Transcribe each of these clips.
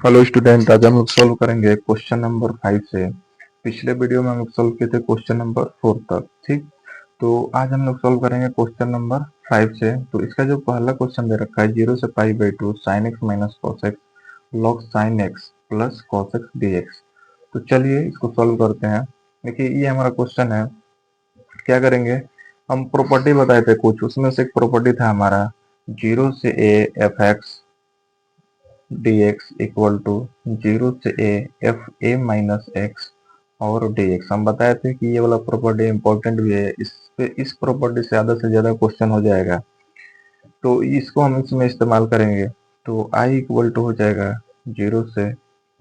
Hello student, आज हम लोग सॉल्व करेंगे क्वेश्चन नंबर 5 से। पिछले वीडियो में हम लोग सॉल्व किए थे क्वेश्चन नंबर 4 तक। ठीक, तो आज हम लोग सॉल्व करेंगे क्वेश्चन नंबर 5 से। तो इसका जो पहला क्वेश्चन दे रखा है 0 से π/2 sin x minus cos x log sin x plus cos x dx। तो चलिए इसको सॉल्व करते हैं। देखिए ये हमारा क्वेश्चन है। क्या करेंगे, हम प्रॉपर्टी बताए थे कुछ, उसमें से एक प्रॉपर्टी था हमारा 0 से a f(x) dx equal to 0 से a f(a माइनस x) और dx। हम बताए थे कि ये वाला प्रॉपर्टी इंपॉर्टेंट भी है, इस पे इस प्रॉपर्टी से ज्यादा क्वेश्चन हो जाएगा, तो इसको हम इसमें इस्तेमाल करेंगे। तो i इक्वल टू हो जाएगा 0 से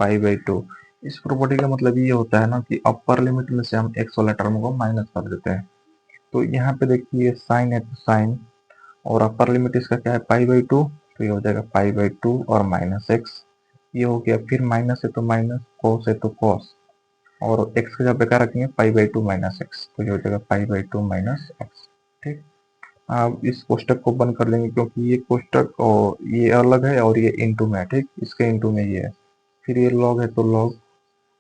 π/2। इस प्रॉपर्टी का मतलब ये होता है ना कि अपर लिमिट में से हम x वाला टर्म को माइनस कर देते हैं। तो यहाँ पे देखिए साइन है तो साइन, और अपर लिमिट इसका क्या है π/2, तो ये हो जाएगा π/2 और माइनस एक्स। ये हो गया, फिर माइनस है तो माइनस, कॉस है तो कॉस, और एक्स का जगह क्या रखेंगे π/2 माइनस एक्स, तो ये हो जाएगा π/2 माइनस एक्स। ठीक, आप इस कोष्टक को बंद कर लेंगे क्योंकि ये कोष्टक और ये अलग है और ये इंटू में है। ठीक, इसके इंटू में ये है। फिर ये लॉग है तो लॉग,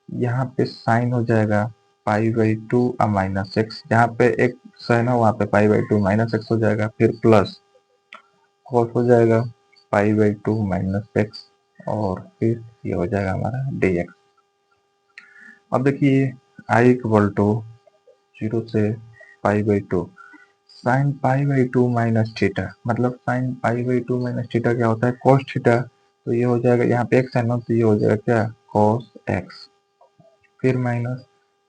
यहाँ पे साइन हो जाएगा π/2 माइनस एक्स, जहाँ पे एक्स है ना वहाँ पे π/2 माइनस एक्स हो जाएगा। फिर प्लस कॉस हो जाएगा π/2 माइनस एक्स, और फिर ये हो जाएगा हमारा dx। अब देखिए i इक्वल टू 0 से π/2 साइन π/2 माइनस थीटा, मतलब साइन π/2 माइनस थीटा क्या होता है, cos थीटा। तो ये हो जाएगा, यहाँ पे x है ना, तो ये हो जाएगा क्या, cos x। फिर minus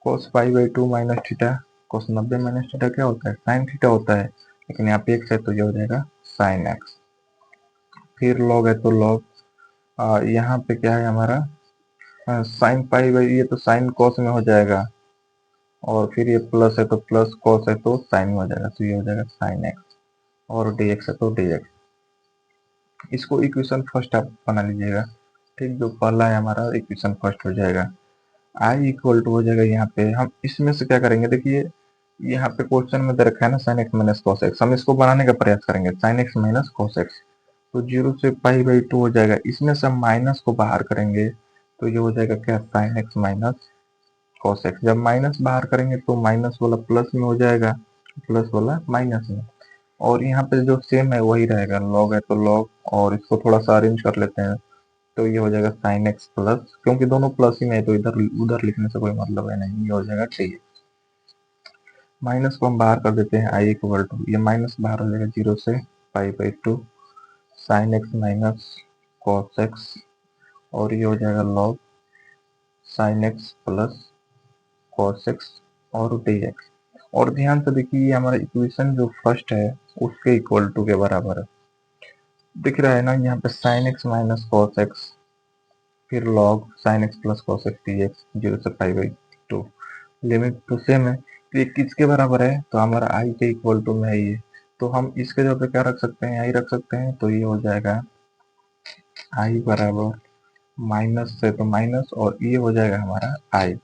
cos π/2 minus theta, cos 90 minus theta क्या होता है, साइन थीटा होता है, लेकिन यहाँ पे x है तो ये हो जाएगा साइन x। फिर log है तो log, यहाँ पे क्या है हमारा साइन पाई, ये तो साइन कॉस में हो जाएगा, और फिर ये प्लस है तो प्लस, कॉस है तो साइन में हो जाएगा, तो ये हो जाएगा साइन एक्स, और dx है तो dx। इसको इक्वेशन फर्स्ट आप बना लीजिएगा। ठीक, जो पहला है हमारा इक्वेशन फर्स्ट हो जाएगा। i इक्वल टू हो जाएगा, यहाँ पे हम इसमें से क्या करेंगे, देखिए यहाँ पे क्वेश्चन में दे रखा है ना sign x minus cos x, हम इसको बनाने का प्रयास करेंगे, sign x minus cos x. तो 0 से π/2 हो जाएगा, इसमें से हम माइनस को बाहर करेंगे, तो ये हो जाएगा क्या, sign x minus cos x. जब माइनस बाहर करेंगे तो माइनस वाला प्लस में हो जाएगा, प्लस वाला माइनस में, और यहाँ पे जो सेम है वही रहेगा, लॉग है तो लॉग, और इसको थोड़ा सा अरेंज कर लेते हैं, तो ये हो जाएगा साइन एक्स प्लस, क्योंकि दोनों प्लस ही में है तो इधर उधर लिखने से कोई मतलब है नहीं, ये हो जाएगा ठीक। माइनस को हम बाहर कर देते हैं, आई इक्वल टू, ये माइनस बाहर हो जाएगा 0 से π/2 sine x minus cos x, और ये हो जाएगा log sine x plus cos x और dx। और ध्यान से देखिए ये हमारा इक्वेशन जो फर्स्ट है उसके इक्वल टू के बराबर है, दिख रहा है ना यहाँ पे sine x minus cos x, फिर log sine x plus cos x dx 0 से π/2। लिमिट तो सेम है, तो ये किसके बराबर है, तो हमारा i के इक्वल टू में है ये, तो हम इसके जगह पे क्या रख सकते हैं, i रख सकते हैं, तो ये हो जाएगा i बराबर माइनस से तो माइनस, और ये हो जाएगा हमारा i,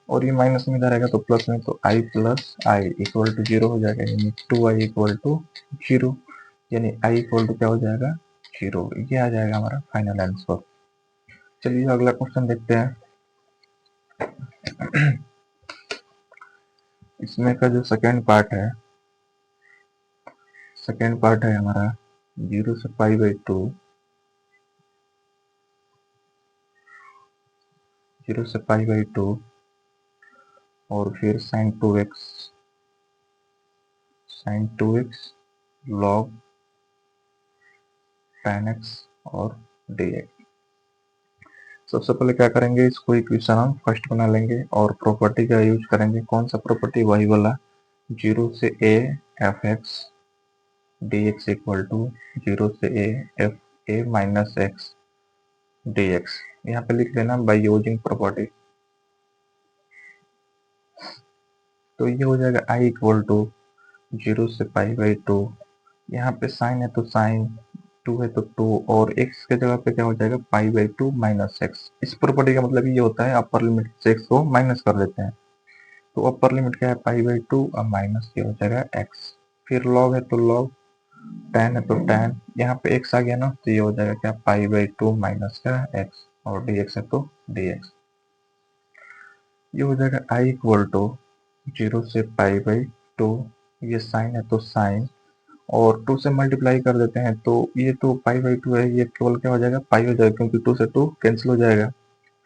और ये माइनस में इधर रहेगा तो प्लस में, तो i plus I equal to 0 हो जाएगा, यानी 2i इक्वल टू 0, यानी i इक्वल टू क्या हो जाएगा, 0। ये आ जाएगा हमारा फाइनल आंसर। चलिए अगला क्वेश्चन देखते हैं। इसमें का जो सेकेंड पार्ट है हमारा 0 से π/2, 0 से π/2, और फिर sin 2x log tan x और dx। सबसे पहले क्या करेंगे, इसको इक्वेशन हम फर्स्ट बना लेंगे और प्रॉपर्टी का यूज करेंगे। कौन सा प्रॉपर्टी, वही वाला 0 से a f(x) dx equal to 0 से a f(a minus x) dx। यहाँ पे लिख लेना बाय यूजिंग प्रॉपर्टी। तो ये हो जाएगा i इक्वल टू 0 से π/2, यहाँ पे साइन है तो साइन, 2 है तो 2, और x के जगह पे क्या हो जाएगा π/2 माइनस एक्स। इस प्रॉपर्टी का मतलब ये होता है अपर लिमिट से x को माइनस कर देते हैं, तो अपर लिमिट क्या है π/2 और माइनस ये हो जाएगा x। फिर log है तो log, tan है तो tan, यहाँ पे x आ गया ना, तो ये हो जाएगा क्या π/2 माइनस का x। और dx है तो dx। ये हो जाएगा i इक्वल टू 0 से पाई बाई 2, ये साइन है तो साइन, और 2 से मल्टीप्लाई कर देते हैं तो ये तो पाई बाई 2 है, ये केवल क्या हो जाएगा, पाई हो जाएगा, क्योंकि 2 से 2 कैंसिल हो जाएगा।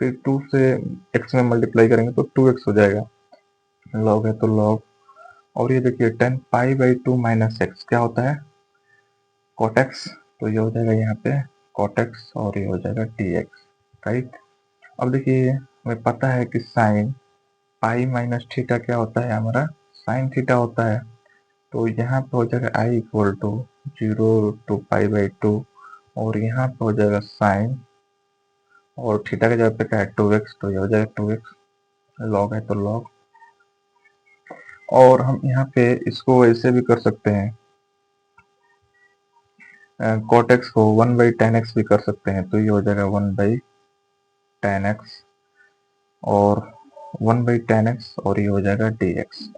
फिर 2 से x में मल्टीप्लाई करेंगे तो 2x हो जाएगा, लॉग है तो लॉग। और ये देखिए 10 पाई बाई 2 माइनस एक्स क्या होता है, कॉट एक्स, तो ये हो जाएगा यहाँ पे कॉट एक्स और ये हो जाएगा dx, राइट। अब देखिए हमें पता है कि साइन पाई माइनस थीटा क्या होता है, हमारा साइन थीटा होता है। तो यहाँ पे हो जाएगा I equal to 0 to pi by 2, और यहाँ पे हो जाएगा साइन, और थीटा की जगह पे क्या है 2x, तो ये हो जाएगा 2x, लॉग है तो लॉग। और हम यहाँ पे इसको ऐसे भी कर सकते हैं, cot x को 1/10x भी कर सकते हैं, तो ये हो जाएगा 1/10x और 1/10x और ये हो जाएगा dx।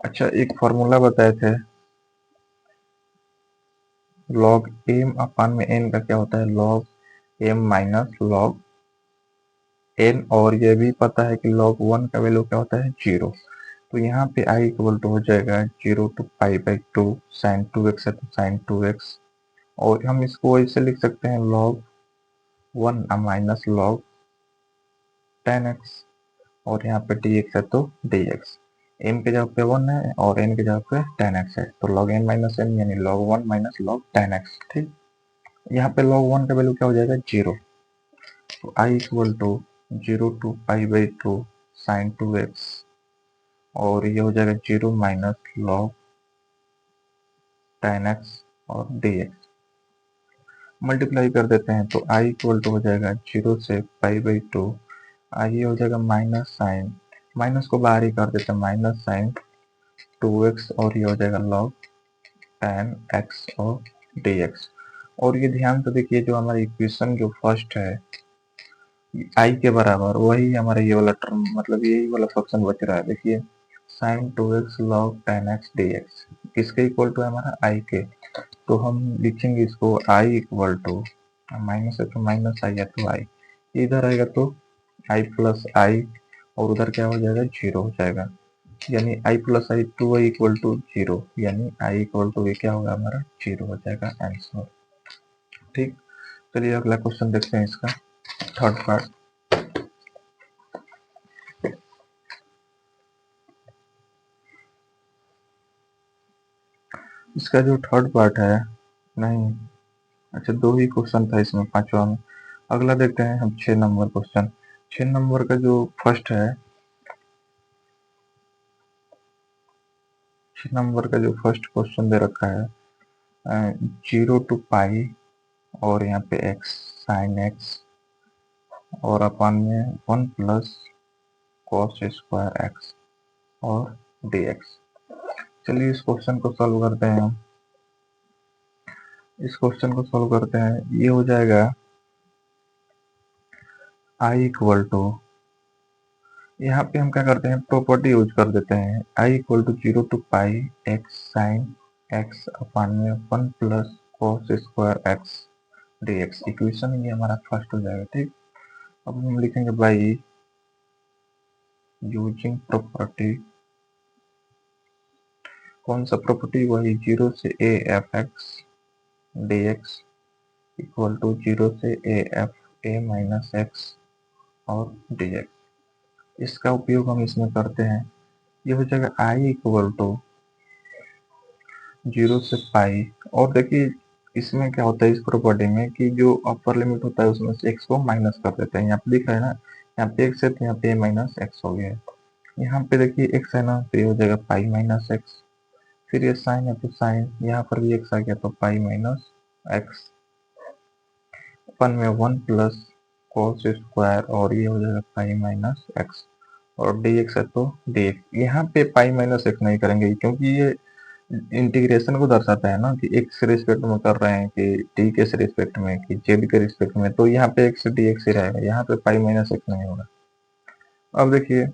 अच्छा, एक फॉर्मूला बताए थे, log m अपान में n का क्या होता है, log m minus log n, और ये भी पता है कि log 1 का वैल्यू क्या होता है 0। तो यहाँ पे i इक्वल टू हो जाएगा 0 to pi by 2, sine 2x है तो साइन 2x, और हम इसको ऐसे लिख सकते हैं log 1 माइनस log 10x, और यहाँ पे dx है तो dx, m के जगह पे 1 है और n के जगह पे 10x है, तो log n माइनस n यानी log 1 माइनस log 10x, ठीक। यहाँ पे log 1 का वैल्यू क्या हो जाएगा 0, तो i equal to 0 to pi by 2 sine 2x, और ये हो जाएगा 0 माइनस log 10x और dx, मल्टीप्लाई कर देते हैं तो i इक्वल टू हो जाएगा 0 से पाई बाई 2, ये हो जाएगा माइनस साइन, माइनस को बाहर ही कर देते हैं, माइनस साइन 2x, और ये हो जाएगा log 10x और dx। और ये ध्यान से देखिए, जो हमारा इक्वेशन जो फर्स्ट है i के बराबर, वही हमारा ये वाला टर्म, मतलब यही वाला फंक्शन बच रहा है। देखिए sine 2x log 10x dx किसके इक्वल टू है, हमारा i के, तो हम लिखेंगे इसको i इक्वल टू, माइनस है तो माइनस आई है तो i, इधर आएगा तो i प्लस आई, और उधर क्या हो जाएगा 0 हो जाएगा, यानी i plus I 2i equal to 0, यानी i इक्वल टू ये क्या होगा हमारा 0 हो जाएगा आंसर, ठीक। चलिए अगला क्वेश्चन देखते हैं, इसका थर्ड पार्ट। इसका जो थर्ड पार्ट है, नहीं, अच्छा दो ही क्वेश्चन था इसमें पांचवा में। अगला देखते हैं हम 6 नंबर क्वेश्चन। 6 नंबर का जो फर्स्ट है, 6 नंबर का जो फर्स्ट क्वेश्चन दे रखा है 0 टू पाई और यहाँ पे x साइन x और अपन में 1 प्लस कॉस स्क्वायर x और dx। चलिए इस क्वेश्चन को सॉल्व करते हैं हम। इस क्वेश्चन को सॉल्व करते हैं, ये हो जाएगा i इक्वल टू, यहाँ पे हम क्या करते हैं, प्रॉपर्टी यूज कर देते हैं, i equal to 0 to pi x sine x upon में 1 plus cos square x dx। Equation ये हमारा फर्स्ट हो जाएगा, ठीक। अब हम लिखेंगे बाई यूजिंग प्रॉपर्टी, कौन सा प्रॉपर्टी, वही 0 से a f x dx equal to 0 से a f a minus x और dx। इसका उपयोग हम इसमें करते हैं, ये हो जाएगा i इक्वल टू 0 से पाई, और देखिए इसमें क्या होता है इस प्रॉपर्टी में कि जो अपर लिमिट होता है उसमें से x को माइनस कर देते हैं। यहाँ पे दिख रहा है ना, यहाँ पे x है तो यहाँ पे माइनस x हो गया है। यहाँ पे देखिए x है ना, तो ये हो जाएगा पाई माइनस x, फिर ये साइन है तो साइन, यहाँ पर भी x आ गया तो पाई माइनस x, अपन में 1 प्लस कॉस स्क्वायर और ये हो जाएगा पाई माइनस x, और dx है तो dx। यहाँ पे पाई माइनस x नहीं करेंगे क्योंकि ये इंटीग्रेशन को दर्शाता है ना, कि x के रिस्पेक्ट में कर रहे हैं कि t के रिस्पेक्ट में कि z के रिस्पेक्ट में, तो यहाँ पे x dx ही रहेगा, यहाँ पे पाई माइनस x नहीं होगा। अब देखिए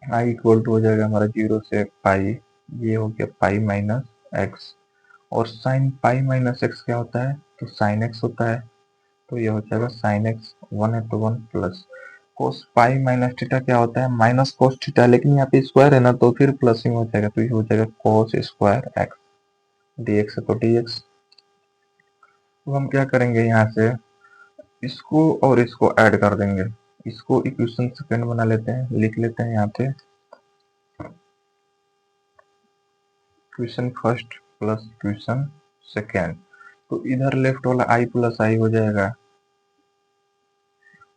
i इक्वल टू हो जाएगा हमारा 0 से पाई, ये हो गया पाई माइनस x, और साइन पाई माइनस x क्या होता है, तो साइन x होता है, तो ये हो जाएगा साइन एक्स, 1 है तो 1 plus cos pi minus theta क्या होता है, माइनस कोस थीटा, लेकिन यहाँ पे स्क्वायर है ना तो फिर प्लस ही हो जाएगा, तो ये हो जाएगा कोस स्क्वायर एक्स, dx है तो dx। तो हम क्या करेंगे, यहाँ से इसको और इसको ऐड कर देंगे, इसको इक्वेशन सेकंड बना लेते हैं, लिख लेते हैं यहाँ पे equation first plus equation second. तो इधर लेफ्ट वाला i प्लस आई हो जाएगा,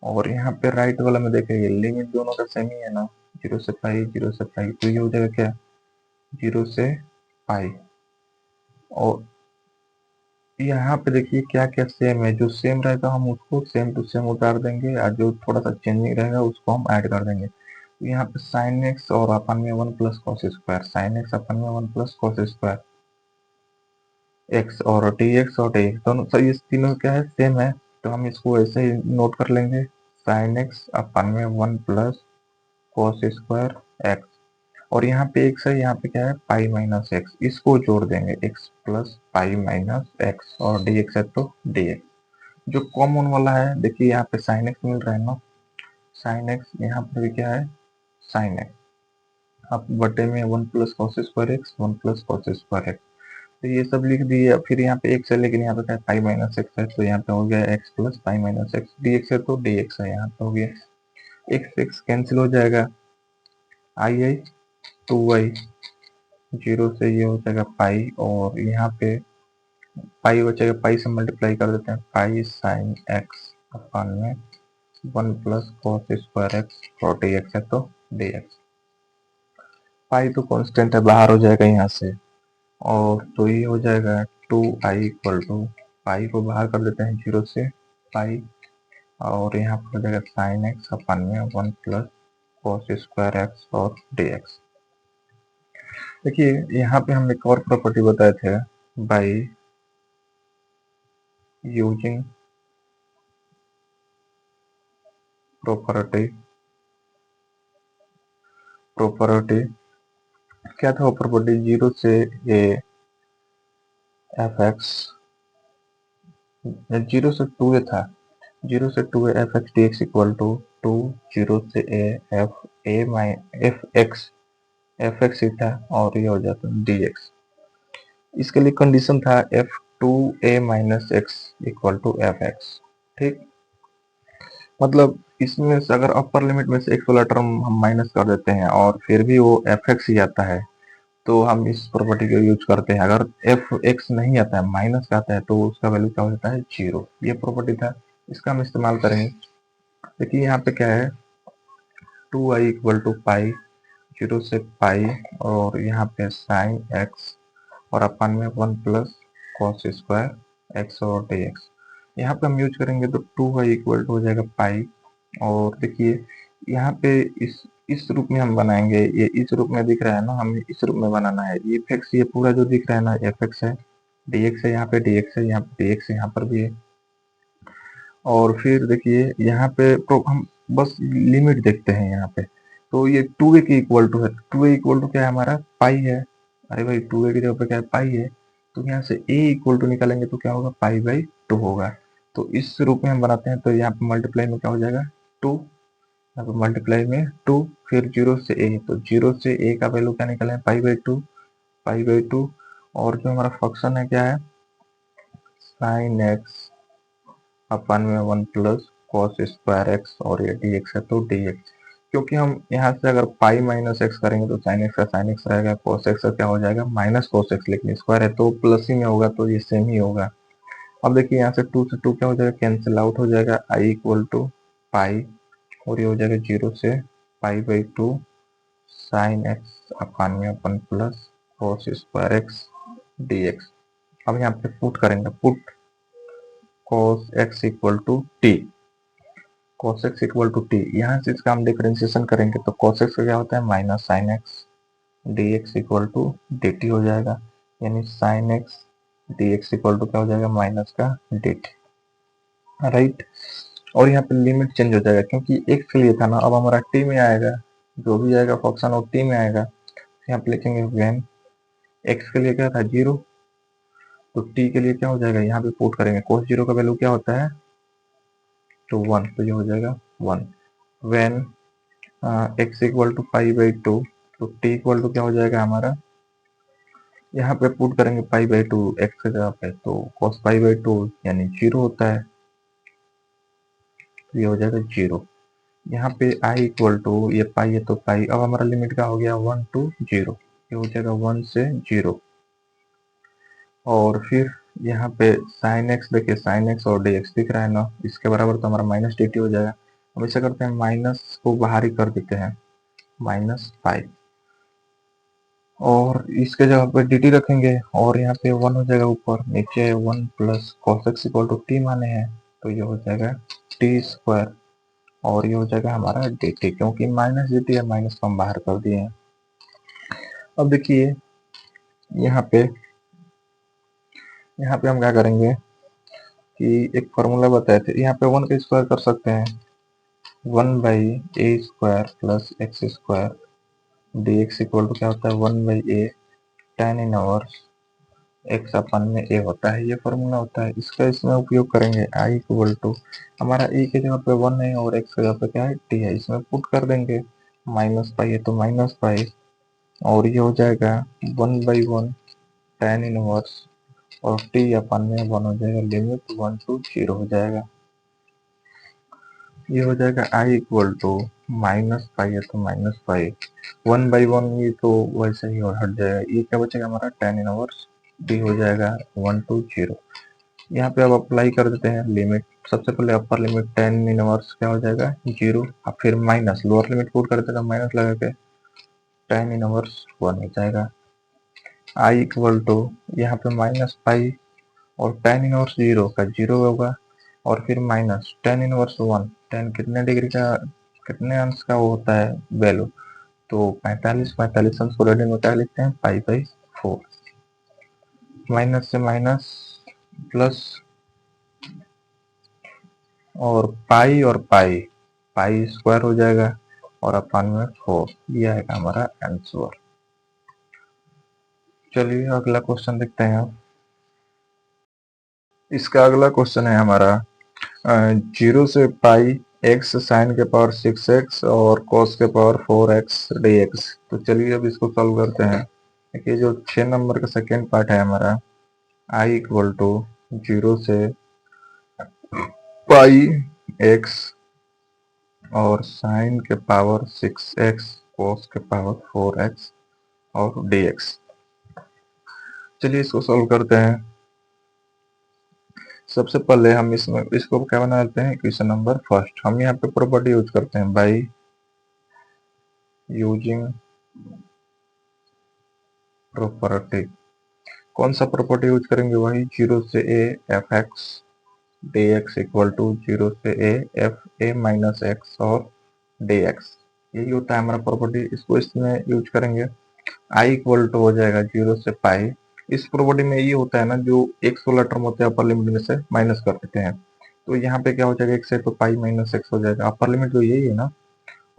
और यहाँ पे राइट वाला में देखेंगे लिमिट दोनों का सेम ही है ना, 0 से पाई 0 से पाई, तो ये हो जाएगा क्या 0 से पाई। और यहाँ पे देखिए क्या क्या सेम है, जो सेम रहेगा हम उसको सेम टू सेम उतार देंगे, और जो थोड़ा सा चेंजिंग रहेगा उसको हम ऐड कर देंगे। तो यहाँ पे साइन एक्स और अपन में 1 plus cos square, sine x अपन में 1 प्लस कॉस स्क्वायर एक्स, और डी एक्स और डी एक्स दोनों सही, इस तीनों क्या है सेम है, तो हम इसको ऐसे ही नोट कर लेंगे, साइन एक्स अपन में 1 प्लस कॉस स्क्वायर एक्स, और यहाँ पे एक्स है, यहाँ पे क्या है पाई माइनस एक्स, इसको जोड़ देंगे x plus pi minus x, और डी एक्स है तो डी एक्स। जो कॉमन वाला है देखिए यहाँ पे साइन एक्स मिल रहा है ना, साइन एक्स यहाँ पर भी क्या है साइन एक्स, अब बटे में 1 plus cos square x, 1 plus cos square x, तो ये सब लिख दिए। फिर यहाँ पे एक्स है, लेकिन यहाँ पे क्या है पाई माइनस एक्स है, तो यहाँ पे हो गया x plus pi minus x, d x है तो डी एक्स है, यहाँ पे हो गया एक्स एक्स कैंसिल हो जाएगा, आई आई 2y, 0 से ये हो जाएगा पाई, और यहाँ पे पाई बचेगा, पाई से मल्टीप्लाई कर देते हैं, पाई साइन एक्स अपन में 1 प्लस कॉस स्क्वायर एक्स, और डी एक्स है तो डी एक्स। पाई तो कांस्टेंट है, बाहर हो जाएगा यहाँ से, और तो ये हो जाएगा 2i इक्वल टू, पाई को बाहर कर देते हैं 0 से पाई, और यहाँ पर हो जाएगा साइन एक्स अपन में 1 प्लस कॉस स्क्वायर एक्स और डी एक्स। देखिए यहाँ पे हम एक और प्रॉपर्टी बताए थे, बाई यूजिंग प्रॉपर्टी, प्रॉपर्टी क्या था वो प्रॉपर्टी, 0 से ए एफ एक्स, 0 से 2 ए था, 0 से 2 f x d x equal to 2 0 से a f a minus f x ही था, और ये हो जाता डी एक्स। इसके लिए कंडीशन था f two a minus x equal to f x, ठीक, मतलब इसमें से अगर अपर लिमिट में से एक्स वाला टर्म हम माइनस कर देते हैं और फिर भी वो एफ एक्स ही आता है, तो हम इस प्रॉपर्टी को यूज करते हैं। अगर एफ एक्स नहीं आता है, माइनस का आता है, तो उसका वैल्यू क्या हो जाता है 0। ये प्रॉपर्टी था, इसका हम इस्तेमाल करेंगे। देखिए यहाँ पे क्या है 2i इक्वल टू पाई, 0 से पाई, और यहाँ पे साइन एक्स, और अपन में 1 प्लस कॉस स्क्वायर एक्स और डी एक्स। यहाँ पे हम यूज करेंगे तो 2y इक्वल टू हो जाएगा पाई, और देखिए यहाँ पे इस रूप में हम बनाएंगे, ये इस रूप में दिख रहा है ना, हमें इस रूप में बनाना है, ये एक्स, ये पूरा जो दिख रहा है ना एफ एक्स है, डी एक्स है, यहाँ पे डी एक्स है, यहाँ पे डी एक्स है, यहाँ पर भी है। और फिर देखिए यहाँ पे तो हम बस लिमिट देखते हैं यहाँ पे, तो ये 2a के इक्वल टू है, 2a इक्वल टू क्या है हमारा पाई है, अरे भाई 2a की जगह पे क्या है पाई है, तो यहाँ से a इक्वल टू निकालेंगे तो क्या होगा पाई बाई 2 होगा। तो इस रूप में हम बनाते हैं, तो यहाँ पे मल्टीप्लाई में क्या हो जाएगा 2, यहाँ पे मल्टीप्लाई में 2, फिर 0 से a, तो 0 से a का वैल्यू क्या निकाले पाई बाई 2, पाई बाई 2, और जो हमारा फंक्शन है क्या है साइन एक्स अपन में 1 प्लस कॉस स्क्वायर एक्स, और ये डी एक्स है तो डी एक्स, क्योंकि हम यहाँ से अगर पाई माइनस एक्स करेंगे तो साइन एक्स का साइन एक्स रहेगा, कॉस एक्स का क्या हो जाएगा माइनस कॉस एक्स, लेकिन स्क्वायर है तो प्लस ही में होगा, तो ये सेम ही होगा। अब देखिए यहाँ से 2 से 2 क्या हो जाएगा कैंसिल आउट हो जाएगा, आई इक्वल टू पाई, और ये हो जाएगा 0 से पाई बाई 2 साइन एक्स अपन में 1 plus cos square x d x. अब यहाँ पे पुट करेंगे, put cos x equal to t, cos x equal to t, यहाँ से इसका हम डिफरेंशिएशन करेंगे तो cos x का क्या होता है minus sine x d x equal to d t हो जाएगा, यानी sine x d x equal to क्या हो जाएगा माइनस का डी टी, राइट। और यहाँ पे लिमिट चेंज हो जाएगा, क्योंकि x के लिए था ना, अब हमारा t में आएगा, जो भी आएगा फंक्शन वो t में आएगा, यहाँ पे लिखेंगे व्हेन x के लिए क्या था 0, तो t के लिए क्या हो जाएगा यहाँ पे पुट करेंगे, cos 0 का वैल्यू क्या होता है तो 1, तो ये हो जाएगा 1। When x equal to pi by 2, तो t इक्वल टू क्या हो जाएगा हमारा, यहाँ पे पुट करेंगे पाई बाई 2 एक्स की जगह पे, तो cos पाई बाई 2 यानी 0 होता है, तो ये हो जाएगा 0। यहाँ पे i इक्वल टू, ये पाई है तो पाई, अब हमारा लिमिट का हो गया 1 to 0, ये हो जाएगा 1 से 0। और फिर यहाँ पे साइन एक्स, देखिए साइन एक्स और डी एक्स दिख रहा है ना, इसके बराबर तो हमारा माइनस डी टी हो जाएगा। अब ऐसा करते हैं, माइनस को बाहर ही कर देते हैं, माइनस फाइव, और इसके जगह पे डी टी रखेंगे, और यहाँ पे 1 हो जाएगा ऊपर, नीचे 1 plus cos x equal to t माने हैं, तो ये हो जाएगा टी स्क्वायर, और ये हो जाएगा हमारा डी टी, क्योंकि माइनस डी टी है, माइनस को हम बाहर कर दिए हैं। अब देखिए यहाँ पे हम क्या करेंगे कि एक फॉर्मूला बताए थे, यहाँ पे 1 का स्क्वायर कर सकते हैं, 1 by a square plus x square d x equal to क्या होता है, 1 by a tan inverse x अपन में ए होता है, ये फॉर्मूला होता है। इसका इसमें उपयोग करेंगे, आई इक्वल टू, हमारा ए की जगह पे 1 है और एक्स की जगह पे क्या है, टी है, इसमें पुट कर देंगे, माइनस पाई है तो माइनस पाई, और ये हो जाएगा 1/1 tan इनवर्स, और टी अपन में 1 हो जाएगा, लिमिट 1 to 0 हो जाएगा। ये हो जाएगा I equal to minus pi है तो माइनस पाई, 1/1 ये तो वैसे ही और हट जाएगा, ये क्या बचेगा हमारा tan इनवर्स डी हो जाएगा 1 to 0। यहाँ पे अब अप्लाई कर देते हैं लिमिट, सबसे पहले अपर लिमिट tan इनवर्स क्या हो जाएगा 0, अब फिर माइनस लोअर लिमिट पुट कर देगा, माइनस लगा के tan इनवर्स 1 हो जाएगा। आई इक्वल टू, यहाँ पे माइनस पाई और tan इनवर्स 0 का 0 होगा, और फिर माइनस tan इनवर्स 1, tan कितने डिग्री का, कितने अंश का वो होता है वैल्यू, तो 45, 45 अंश को रेडियन में क्या लिखते हैं, पाई बाई 4, माइनस से माइनस प्लस, और पाई पाई स्क्वायर हो जाएगा, और अपन में 4, ये आएगा हमारा आंसर। चलिए अगला क्वेश्चन देखते हैं। अब इसका अगला क्वेश्चन है हमारा 0 से पाई एक्स साइन के पावर 6x और कॉस के पावर 4x dx। तो चलिए अब इसको सॉल्व करते हैं। देखिए जो 6 नंबर का सेकेंड पार्ट है हमारा, i इक्वल टू 0 से पाई एक्स और साइन के पावर 6x कॉस के पावर 4x और dx। चलिए इसको सॉल्व करते हैं। सबसे पहले हम इसको क्या बना लेते हैं, इक्वेशन नंबर फर्स्ट। हम यहाँ पे प्रॉपर्टी यूज करते हैं, बाई यूजिंग प्रॉपर्टी। कौन सा प्रॉपर्टी यूज करेंगे, वही 0 से a f x d x equal to 0 से a f a minus x और डी एक्स, यही होता है हमारा प्रॉपर्टी। इसको इसमें यूज करेंगे, i इक्वल टू हो जाएगा 0 से पाई। इस प्रॉपर्टी में ये होता है ना, जो एक्स वाला टर्म होता है अपर लिमिट में से माइनस कर देते हैं, तो यहाँ पे क्या हो जाएगा, एक्स है तो पाई माइनस एक्स हो जाएगा, अपर लिमिट तो यही है ना।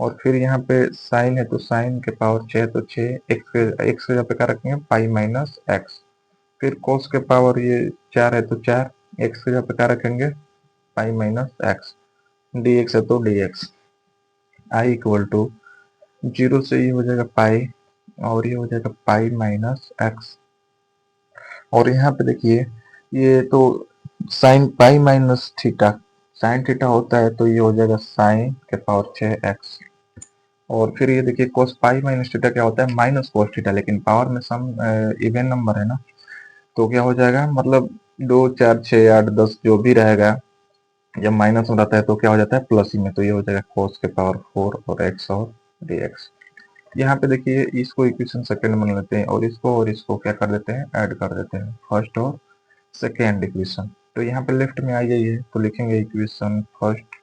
और फिर यहाँ पे साइन है तो साइन के पावर 6 है तो 6, एक्स के जगह पे क्या रखेंगे, पाई माइनस एक्स। फिर cos के पावर ये 4 है तो 4, एक्स की जगह पे क्या रखेंगे, pi minus x, d x है तो d x. I equal to 0 से ये हो जाएगा पाई, और ये हो जाएगा पाई माइनस एक्स, और यहाँ पे देखिए ये तो sine pi minus theta, sine theta होता है तो ये हो जाएगा साइन के पावर 6x, और फिर ये देखिए cos पाई माइनस थीटा क्या होता है, माइनस cos थीटा, लेकिन पावर में सम इवन नंबर है ना, तो क्या हो जाएगा, मतलब 2 4 6 8 10 जो भी रहेगा, जब माइनस में रहता है तो क्या हो जाता है, प्लस ही में, तो ये हो जाएगा cos के पावर 4 और x और dx। यहाँ पे देखिए इसको इक्वेशन सेकंड बना लेते हैं, और इसको क्या कर देते हैं, ऐड कर देते हैं, फर्स्ट और सेकेंड इक्वेशन। तो यहाँ पे लेफ्ट में आई है, तो लिखेंगे equation first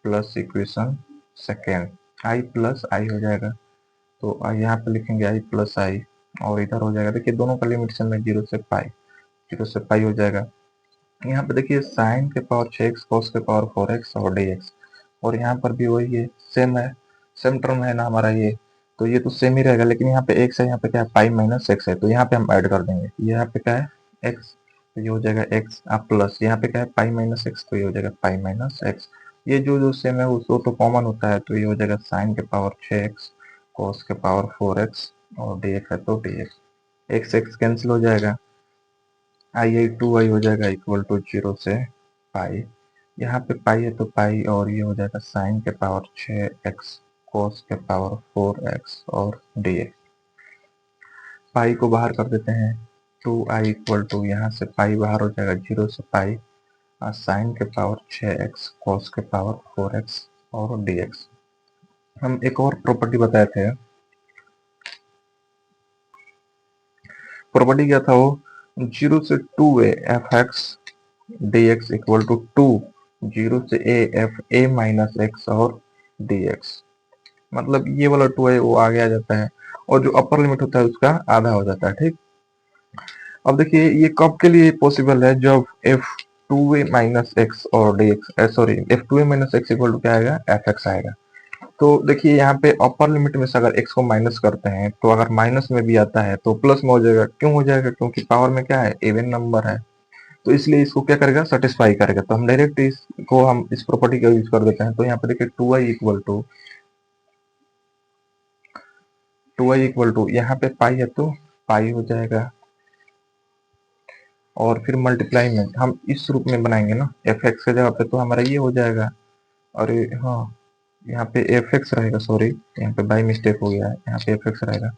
plus equation second, I plus I हो जाएगा, तो यहाँ पे लिखेंगे आई प्लस आई, और इधर हो जाएगा, देखिए दोनों का लिमिट सेम है, 0 से पाई, 0 से पाई हो जाएगा। यहाँ पे देखिए साइन के पावर 6x कॉस के पावर 4x और dx, और यहाँ पर भी वही है, सेम है, सेम टर्म है ना हमारा ये, तो ये तो सेम ही रहेगा, लेकिन यहाँ पे x है, यहाँ पे क्या है, पाई माइनस एक्स है, तो यहाँ पे हम ऐड कर देंगे, यहाँ पे क्या है x, तो ये हो जाएगा एक्स प्लस, यहाँ पे क्या है पाई माइनस एक्स, तो ये हो जाएगा पाई माइनस एक्स। ये जो जो सेम है उसको तो कॉमन होता है, तो ये हो जाएगा साइन के पावर 6x कॉस के पावर 4x और dx है तो dx, एक्स एक्स कैंसिल हो जाएगा, आई 2y हो जाएगा इक्वल टू 0 से पाई, यहाँ पे पाई है तो पाई, और ये हो जाएगा साइन के पावर 6x कॉस के पावर 4x और dx। पाई को बाहर कर देते हैं, 2i इक्वल टू यहाँ से पाई बाहर हो जाएगा 0 से पाई, साइन के पावर 6x कॉस के पावर 4x और dx। हम एक और प्रॉपर्टी बताए थे, प्रॉपर्टी क्या था वो, 0 से 2a f x d x equal to 2 0 से a f a minus x और dx। मतलब ये वाला 2 है वो आगे आ जाता है और जो अपर लिमिट होता है उसका आधा हो जाता है, ठीक। अब देखिए ये कब के लिए पॉसिबल है, जब f two a minus x और d x, sorry f two a minus x equal to क्या आएगा, एफ एक्स आएगा। तो देखिए यहाँ पे अपर लिमिट में से अगर x को माइनस करते हैं तो अगर माइनस में भी आता है तो प्लस में हो जाएगा, क्यों हो जाएगा, क्योंकि पावर में क्या है इवन नंबर है, तो इसलिए इसको क्या करेगा सेटिस्फाई करेगा। तो हम डायरेक्ट इसको हम इस प्रॉपर्टी का यूज कर देते हैं, तो यहाँ पे देखिए 2i इक्वल टू यहाँ पे पाई है तो पाई हो जाएगा, और फिर मल्टीप्लाई में हम इस रूप में बनाएंगे ना, एफ एक्स की जगह पे तो हमारा ये हो जाएगा, और हाँ यहाँ पे एफ एक्स रहेगा, सॉरी यहाँ पे बाई मिस्टेक हो गया है, यहाँ पे एफ एक्स रहेगा,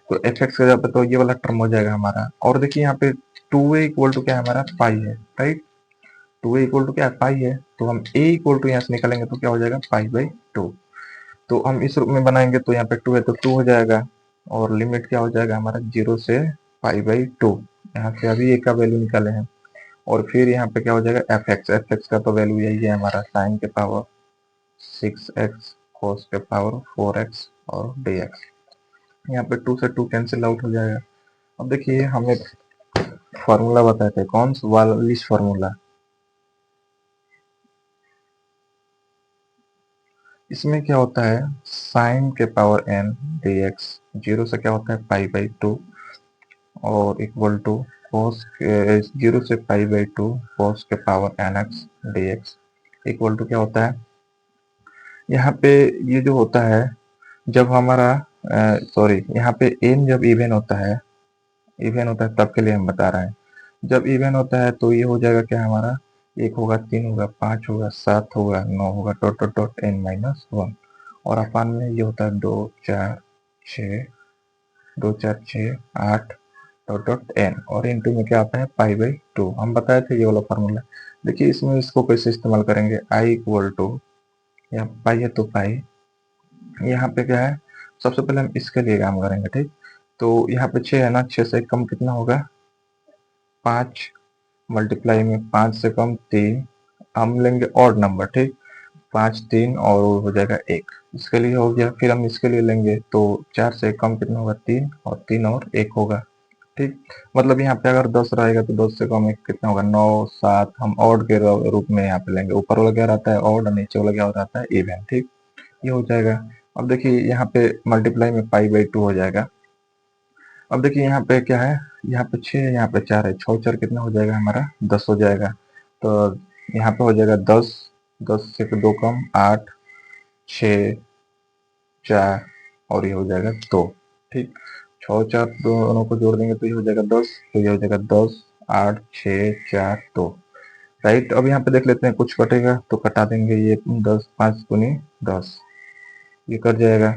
तो एफ एक्स की जगह पे तो ये वाला टर्म हो जाएगा हमारा। और देखिए यहाँ पे 2a इक्वल टू क्या है हमारा पाई है, राइट, 2a इक्वल टू क्या है पाई है, तो हम a इक्वल टू यहाँ से निकालेंगे तो क्या हो जाएगा पाई बाई 2। तो हम इस रूप में बनाएंगे तो यहाँ पे 2 है तो 2 हो जाएगा, और लिमिट क्या हो जाएगा हमारा 0 से पाई बाई 2, यहाँ से अभी a का वैल्यू निकाले हैं, और फिर यहाँ पे क्या हो जाएगा एफ एक्स का तो वैल्यू यही है हमारा साइन के पावर 6x cos के पावर 4x और dx। यहाँ पे 2 से 2 कैंसिल आउट हो जाएगा। अब देखिए हमें फॉर्मूला बताए थे, कौन सा वालिस फॉर्मूला, इसमें क्या होता है साइन के पावर n dx 0 से क्या होता है पाई बाई 2 और इक्वल टू cos 0 से पाई बाई 2 cos के power nx dx equal to क्या होता है, यहाँ पे ये जो होता है जब हमारा सॉरी यहाँ पे n जब इवन होता है तब के लिए हम बता रहे हैं, जब इवन होता है तो ये हो जाएगा क्या हमारा, 1 होगा 3 होगा 5 होगा 7 होगा 9 होगा dot dot dot n minus 1, और अपान में ये होता है 2 4 6 डॉट डॉट n, और इनटू में क्या आता है पाई बाई 2। हम बताए थे ये वाला फॉर्मूला। देखिए इसमें इसको कैसे इस्तेमाल करेंगे, i इक्वल टू यहाँ पाई है तो पाई, यहाँ पे क्या है सबसे पहले हम इसके लिए काम करेंगे, ठीक। तो यहाँ पे 6 है ना, 6 से कम कितना होगा 5, मल्टीप्लाई में 5 से कम 3, हम लेंगे ऑड नंबर, ठीक, 5 3 और हो जाएगा 1, इसके लिए हो गया। फिर हम इसके लिए लेंगे तो 4 से कम कितना होगा 3, और 3 और 1 होगा, ठीक। मतलब यहाँ पे अगर 10 रहेगा तो 10 से कम 1 कितना होगा 9 7, हम ऑड के रूप में यहाँ पे लेंगे, ऊपर वाला क्या रहता है ऑड और नीचे वाला क्या रहता है इवन, ठीक, ये हो जाएगा। अब देखिए यहाँ पे मल्टीप्लाई में पाई बाई 2 हो जाएगा। अब देखिए यहाँ पे क्या है, यहाँ पे 6 है यहाँ पे 4 है, 6 4 कितना हो जाएगा हमारा 10 हो जाएगा, तो यहाँ पे हो जाएगा 10, 10 से 2 कम 8 6 4 और ये हो जाएगा 2, ठीक। 6 4 दोनों को जोड़ देंगे तो ये हो जाएगा 10, तो ये हो जाएगा 10 8 6 4 2, राइट। अब यहाँ पे देख लेते हैं कुछ कटेगा तो कटा देंगे, ये 10 5 दूनी 10, ये कट जाएगा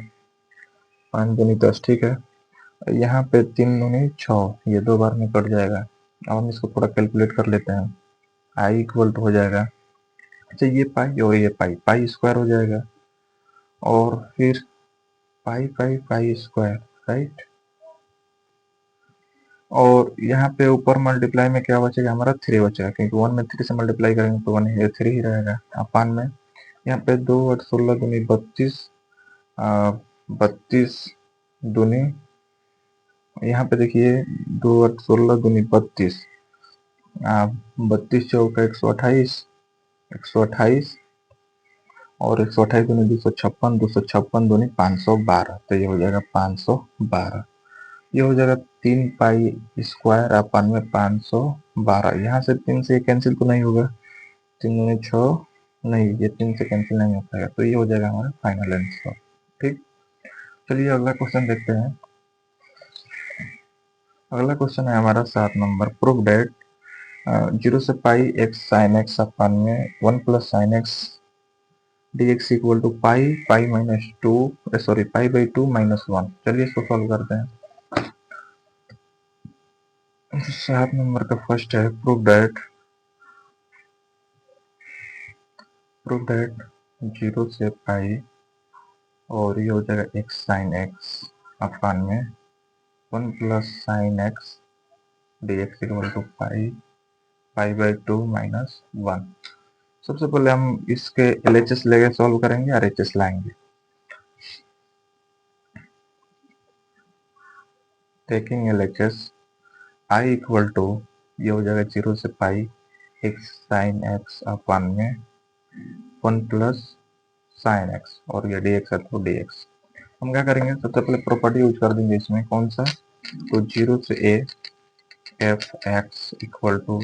5 दूनी 10, ठीक है। यहाँ पे 3 दूनी 6, ये 2 बार में कट जाएगा। अब हम इसको थोड़ा कैलकुलेट कर लेते हैं, आई इक्वल टू हो जाएगा, अच्छा ये पाई और ये पाई, पाई स्क्वायर हो जाएगा, और फिर पाई पाई पाई स्क्वायर, राइट। और यहाँ पे ऊपर मल्टीप्लाई में क्या बचेगा हमारा 3 बचेगा, क्योंकि 1 में 3 से मल्टीप्लाई करेंगे तो 1 है 3 ही रहेगा, अपान में यहाँ पे 2 8 16 दूनी 32, 32 दूनी, यहाँ पे देखिए 2 8 16 दूनी 32, 32 चौका 128, 128 और 128 दूनी 256, 256 दूनी 512, तो ये हो जाएगा 512, ये हो जाएगा 3 पाई स्क्वायर अपन में 512। यहाँ से 3 से कैंसिल तो नहीं होगा, 3 दूनी 6, नहीं ये 3 से कैंसिल नहीं होता है, तो ये हो जाएगा हमारा फाइनल आंसर। ठीक, चलिए अगला क्वेश्चन देखते हैं। अगला क्वेश्चन है हमारा 7 नंबर। प्रूव डेट 0 से पाई एक्स साइन एक्स अपन में 1 plus sine x d x equal to pi minus 2, sorry pi by 2 minus 1। चलिए इसको सॉल्व करते हैं। 7 नंबर का फर्स्ट है प्रूव डेट 0 से पाई और ये हो जाएगा एक्स साइन एक्स अपन में 1 plus sine x d x equal to pi by 2 minus 1। सबसे पहले हम इसके LHS लेके सॉल्व करेंगे, RHS लाएंगे। Taking LHS I equal to ये हो जाएगा 0 से पाई एक्स साइन एक्स अपन में 1 प्लस साइन एक्स और ये dx है तो dx। हम क्या करेंगे, सबसे पहले प्रॉपर्टी यूज कर देंगे इसमें, कौन सा, तो 0 से a f x equal to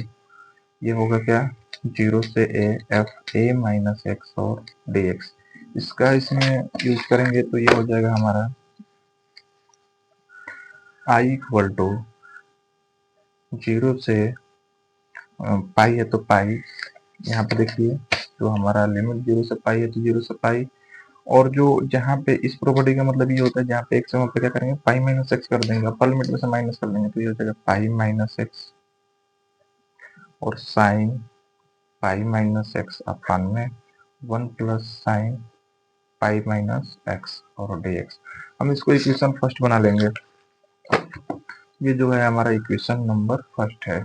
ये होगा क्या, 0 से a f a minus x और dx। इसका इसमें यूज करेंगे तो ये हो जाएगा हमारा i इक्वल टू 0 से पाई है तो पाई, यहाँ पे देखिए जो हमारा लिमिट 0 से पाई है तो 0 से पाई, और जो जहाँ पे इस प्रॉपर्टी का मतलब ये होता है जहाँ पे एक्स है वहाँ पे क्या करेंगे, पाई माइनस एक्स कर देंगे, अपर लिमिट में से माइनस कर देंगे तो ये हो जाएगा पाई माइनस एक्स और sine pi minus x upon में 1 प्लस साइन पाई माइनस एक्स और dx। हम इसको इक्वेशन फर्स्ट बना लेंगे। ये जो है हमारा इक्वेशन नंबर फर्स्ट है।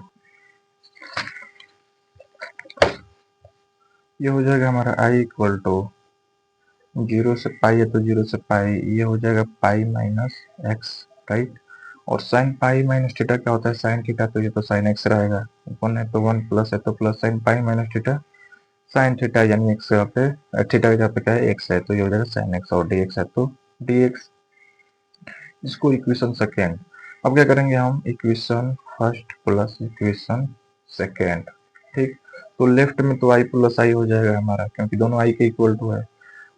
ये हो जाएगा हमारा आई इक्वल टू 0 से पाई है तो 0 से पाई, ये हो जाएगा पाई माइनस एक्स, राइट। और साइन पाई माइनस थीटा क्या होता है, साइन थीटा, तो ये तो साइन एक्स रहेगा, 1 है तो 1 प्लस है तो plus sine pi minus theta sine theta, यानी एक्स पे थीटा की जगह पे क्या है एक्स है तो ये हो जाएगा साइन एक्स और dx है तो dx। इसको इक्वेशन सेकेंड। अब क्या करेंगे हम, equation first plus equation second. ठीक, तो लेफ्ट में तो आई प्लस आई हो जाएगा हमारा, क्योंकि दोनों आई के इक्वल टू है,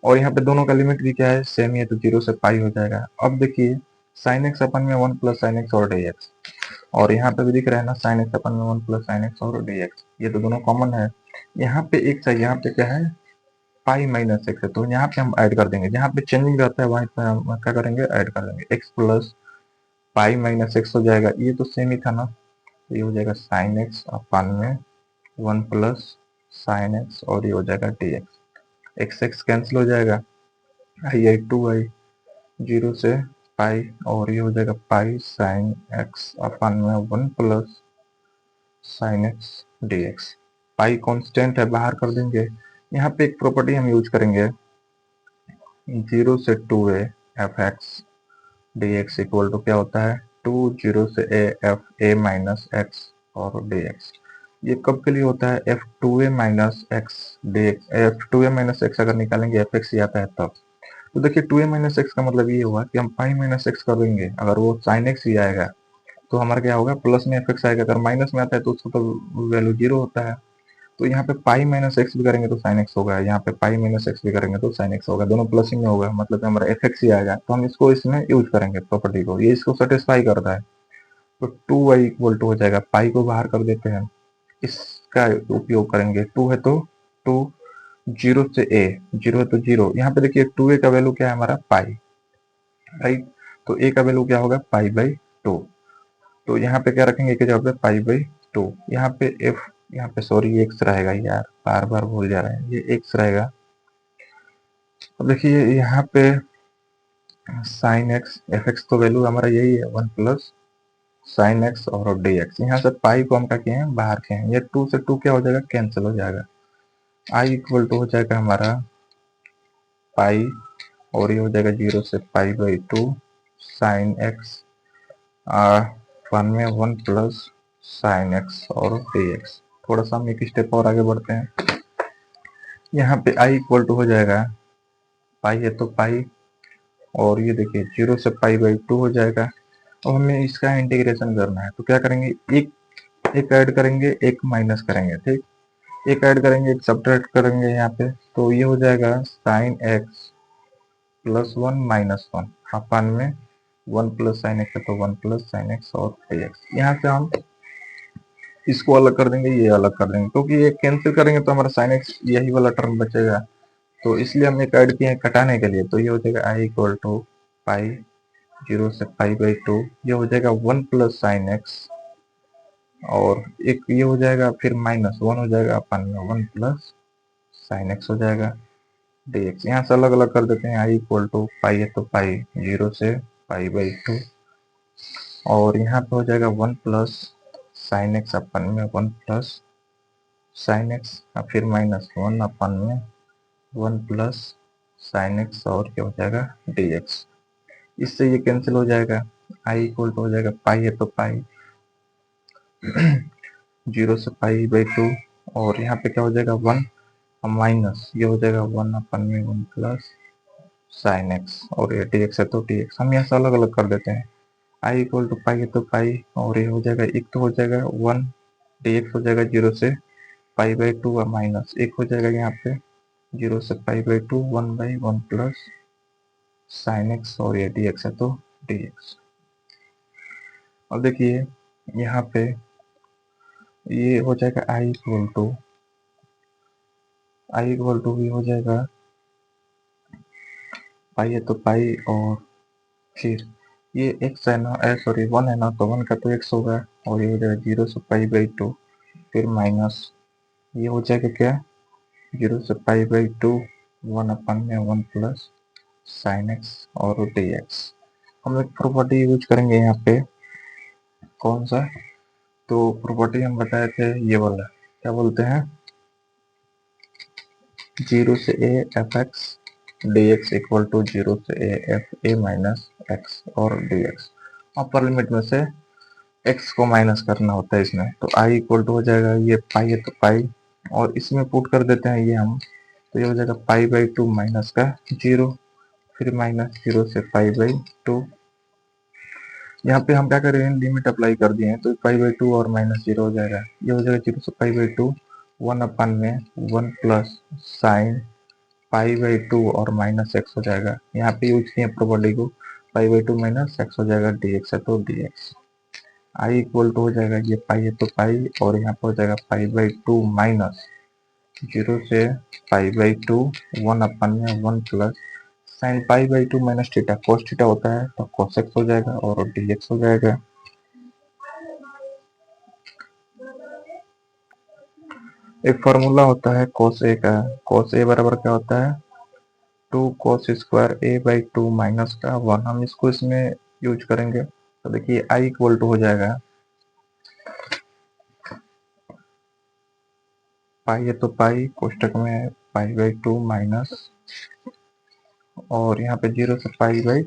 और यहाँ पे दोनों का लिमिट भी क्या है, सेम ही है, तो 0 से पाई हो जाएगा। अब देखिए साइन एक्स अपन में 1 प्लस साइन एक्स और dx, और यहाँ पे भी दिख रहा है ना साइन एक्स अपन में 1 प्लस साइन एक्स और dx, ये तो दोनों कॉमन है। यहाँ पे एक्स है, यहाँ पे क्या है पाई माइनस एक्स है, तो यहाँ पे हम ऐड कर देंगे, जहाँ पे चेंजिंग रहता है वहीं पे हम क्या करेंगे, ऐड कर देंगे, x plus pi minus x हो जाएगा, ये तो सेम ही था ना, तो ये हो जाएगा साइन एक्स अपन में 1 प्लस साइन एक्स और ये हो जाएगा dx। एक्स एक्स कैंसिल हो जाएगा, आई आई 2 आई 0 से पाई और ये हो जाएगा पाई साइन एक्स अपन में 1 प्लस साइन एक्स dx। पाई कांस्टेंट है, बाहर कर देंगे। यहाँ पे एक प्रॉपर्टी हम यूज करेंगे, 0 से 2a f x d x equal to क्या होता है, 0 से a f a minus x और dx। ये कब के लिए होता है, f2a minus x dx, f2a minus x अगर निकालेंगे एफ एक्स ही आता है तब। तो देखिए 2a माइनस एक्स का मतलब ये हुआ कि हम पाई माइनस एक्स कर देंगे, अगर वो साइन एक्स ही आएगा तो हमारा क्या होगा, प्लस में एफ एक्स आएगा, अगर माइनस में आता है तो उसका तो वैल्यू 0 होता है। तो यहाँ पे पाई माइनस एक्स भी करेंगे तो साइन एक्स होगा, यहाँ पे पाई माइनस एक्स भी करेंगे तो साइन एक्स होगा, दोनों प्लस ही में होगा, मतलब हमारा एफ एक्स ही आएगा, तो हम इसको इसमें यूज करेंगे प्रॉपर्टी को, ये इसको सेटिस्फाई करता है। तो 2y इक्वल टू हो जाएगा, पाई को बाहर कर देते हैं, इसका उपयोग करेंगे, 2 है तो 2, 0 से a, 0 है तो 0, यहाँ पे देखिए 2a का वैल्यू क्या है हमारा पाई, राइट, तो a का वैल्यू क्या होगा पाई बाई 2, तो यहाँ पे क्या रखेंगे एक जगह पे पाई बाई 2, यहाँ पे f, यहाँ पे सॉरी ये एक्स रहेगा यार, बार बार भूल जा रहे हैं, ये एक्स रहेगा। अब देखिए यहाँ पे साइन एक्स एफ एक्स तो वैल्यू हमारा यही है 1 प्लस साइन एक्स और dx, यहाँ से पाई को हम क्या किए हैं बाहर किए हैं, ये 2 से 2 क्या हो जाएगा कैंसिल हो जाएगा, आई इक्वल टू हो जाएगा हमारा पाई और ये हो जाएगा 0 से पाई बाई 2 साइन एक्स 1 में 1 प्लस साइन एक्स और dx। थोड़ा सा हम एक स्टेप और आगे बढ़ते हैं, यहाँ पे आई इक्वल टू हो जाएगा, पाई है तो पाई और ये देखिए 0 से पाई बाई 2 हो जाएगा, और हमें इसका इंटीग्रेशन करना है, तो क्या करेंगे, एक एक ऐड करेंगे, एक माइनस करेंगे, ठीक। एक ऐड करेंगे, एक सब्ट्रैक्ट करेंगे यहाँ पे, तो ये हो जाएगा sign x plus one minus one अपन में वन प्लस साइन एक्स है तो वन प्लस साइन एक्स और डी एक्स। यहाँ से हम इसको अलग कर देंगे, ये अलग कर देंगे, क्योंकि ये कैंसिल करेंगे तो हमारा साइन एक्स यही वाला टर्म बचेगा, तो इसलिए हम एक ऐड किए हैं कटाने के लिए। तो ये हो जाएगा I equal to pi zero से पाई बाई टू, ये हो जाएगा वन प्लस साइन एक्स, और एक ये हो जाएगा फिर माइनस वन हो जाएगा अपन में वन प्लस साइन एक्स हो जाएगा डी एक्स। यहाँ से अलग अलग कर देते हैं, आई इक्वल टू पाई है तो पाई जीरो से पाई बाई टू, और यहाँ पे हो जाएगा वन प्लस साइन एक्स अपन में वन प्लस साइन एक्स, फिर माइनस वन अपन में वन प्लस साइन एक्स, और क्या हो जाएगा डी एक्स। इससे ये कैंसिल हो जाएगा, आई इक्वल टू हो जाएगा पाई है तो पाई जीरो से पाई बाई टू, और यहाँ पे क्या हो जाएगा वन माइनस, ये हो जाएगा वन अपन में वन प्लस साइन एक्स, और ये डी एक्स है तो डी एक्स। हम यहाँ से अलग अलग कर देते हैं, आई इक्वल टू पाई है तो पाई, और ये हो जाएगा एक तो हो जाएगा वन डी एक्स हो जाएगा जीरो से पाई बाई टू, और माइनस एक हो जाएगा यहाँ पे जीरो से pi by two one by one plus sine x, और ये डी एक्स है तो डी एक्स। अब देखिए यहाँ पे ये हो जाएगा आई इक्वल टू ये हो जाएगा पाई है तो पाई, और फिर ये एक्स है ना, सॉरी वन है ना, तो वन का तो एक्स होगा, और ये हो जाएगा जीरो से पाई बाई टू, फिर माइनस ये हो जाएगा क्या जीरो से पाई बाई टू वन अपन में वन प्लस साइन एक्स और डी एक्स। हम एक प्रॉपर्टी यूज करेंगे यहाँ पे, कौन सा, तो प्रॉपर्टी हम बताए थे ये वाला, क्या बोलते हैं, जीरो से a f x d x equal to zero से a f a minus x और डी एक्स। अपर लिमिट में से एक्स को माइनस करना होता है इसमें, तो आई इक्वल टू हो जाएगा ये पाई है तो पाई, और इसमें पुट कर देते हैं ये हम, तो ये हो जाएगा पाई बाई टू माइनस का जीरो, फिर माइनस जीरो से पाई बाई टू। यहाँ पे हम क्या कर रहे हैं, लिमिट अप्लाई कर दिए हैं, तो पाई बाई टू और माइनस जीरो हो जाएगा, ये हो जाएगा जीरो से पाई बाई टू वन अपन में one plus sine pi by two और माइनस एक्स हो जाएगा। यहाँ पे यूज किए प्रॉपर्टी को, pi by two minus x हो जाएगा डी एक्स है तो d x. I equal to हो जाएगा ये पाई है तो पाई, और यहाँ पे हो जाएगा pi by two minus zero से पाई बाई टू वन अपन में one plus sine pi by two minus theta, cos theta होता है तो कोस एक्स हो जाएगा और डी एक्स हो जाएगा। एक फॉर्मूला होता है कोस ए का, कोस ए बराबर क्या होता है two cos square a by two minus का वन, हम इसको इसमें यूज करेंगे, तो देखिए आई इक्वल टू हो जाएगा पाई है तो पाई कोष्टक में पाई बाई टू माइनस, और यहाँ पे जीरो से pi by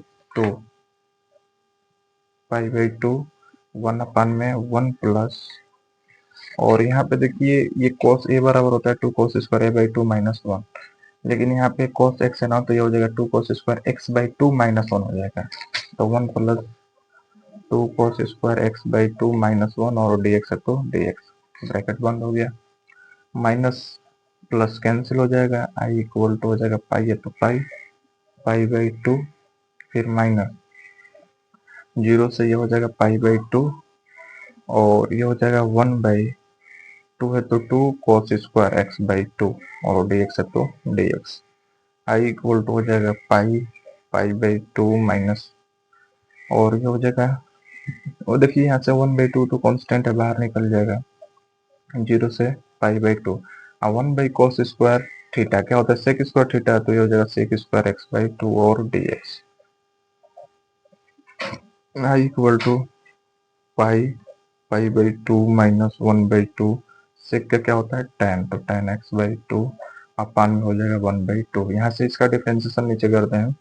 two one upon में वन प्लस, और यहाँ पे देखिए ये cos a बराबर होता है two cos square a by two minus one, लेकिन यहाँ पे cos x है ना, तो ये हो जाएगा two cos square x by two minus one हो जाएगा, तो one plus two cos square x by two minus one, और डी एक्स है तो डी एक्स, ब्रैकेट बंद हो गया, माइनस प्लस कैंसिल हो जाएगा, आई इक्वल टू हो जाएगा पाई है तो पाई पाई बाई टू, फिर माइनस जीरो से ये हो जाएगा पाई बाई टू, और ये हो जाएगा वन बाई टू है तो two cos square x by two, और डी एक्स है तो d x. I equal to हो जाएगा pi pi by two minus, और ये हो जाएगा, और देखिए यहाँ से वन बाई टू तो कॉन्स्टेंट है बाहर निकल जाएगा, जीरो से pi by two, one by cos square theta क्या होता है सेक स्क्वायर थीटा, तो ये हो जाएगा sec square x by two और d x. I equal to pi pi by two minus one by two, sec का क्या होता है टेन, तो टेन एक्स बाई टू अपान में हो जाएगा वन बाई टू, यहाँ से इसका डिफ्रेंसिएशन नीचे करते हैं,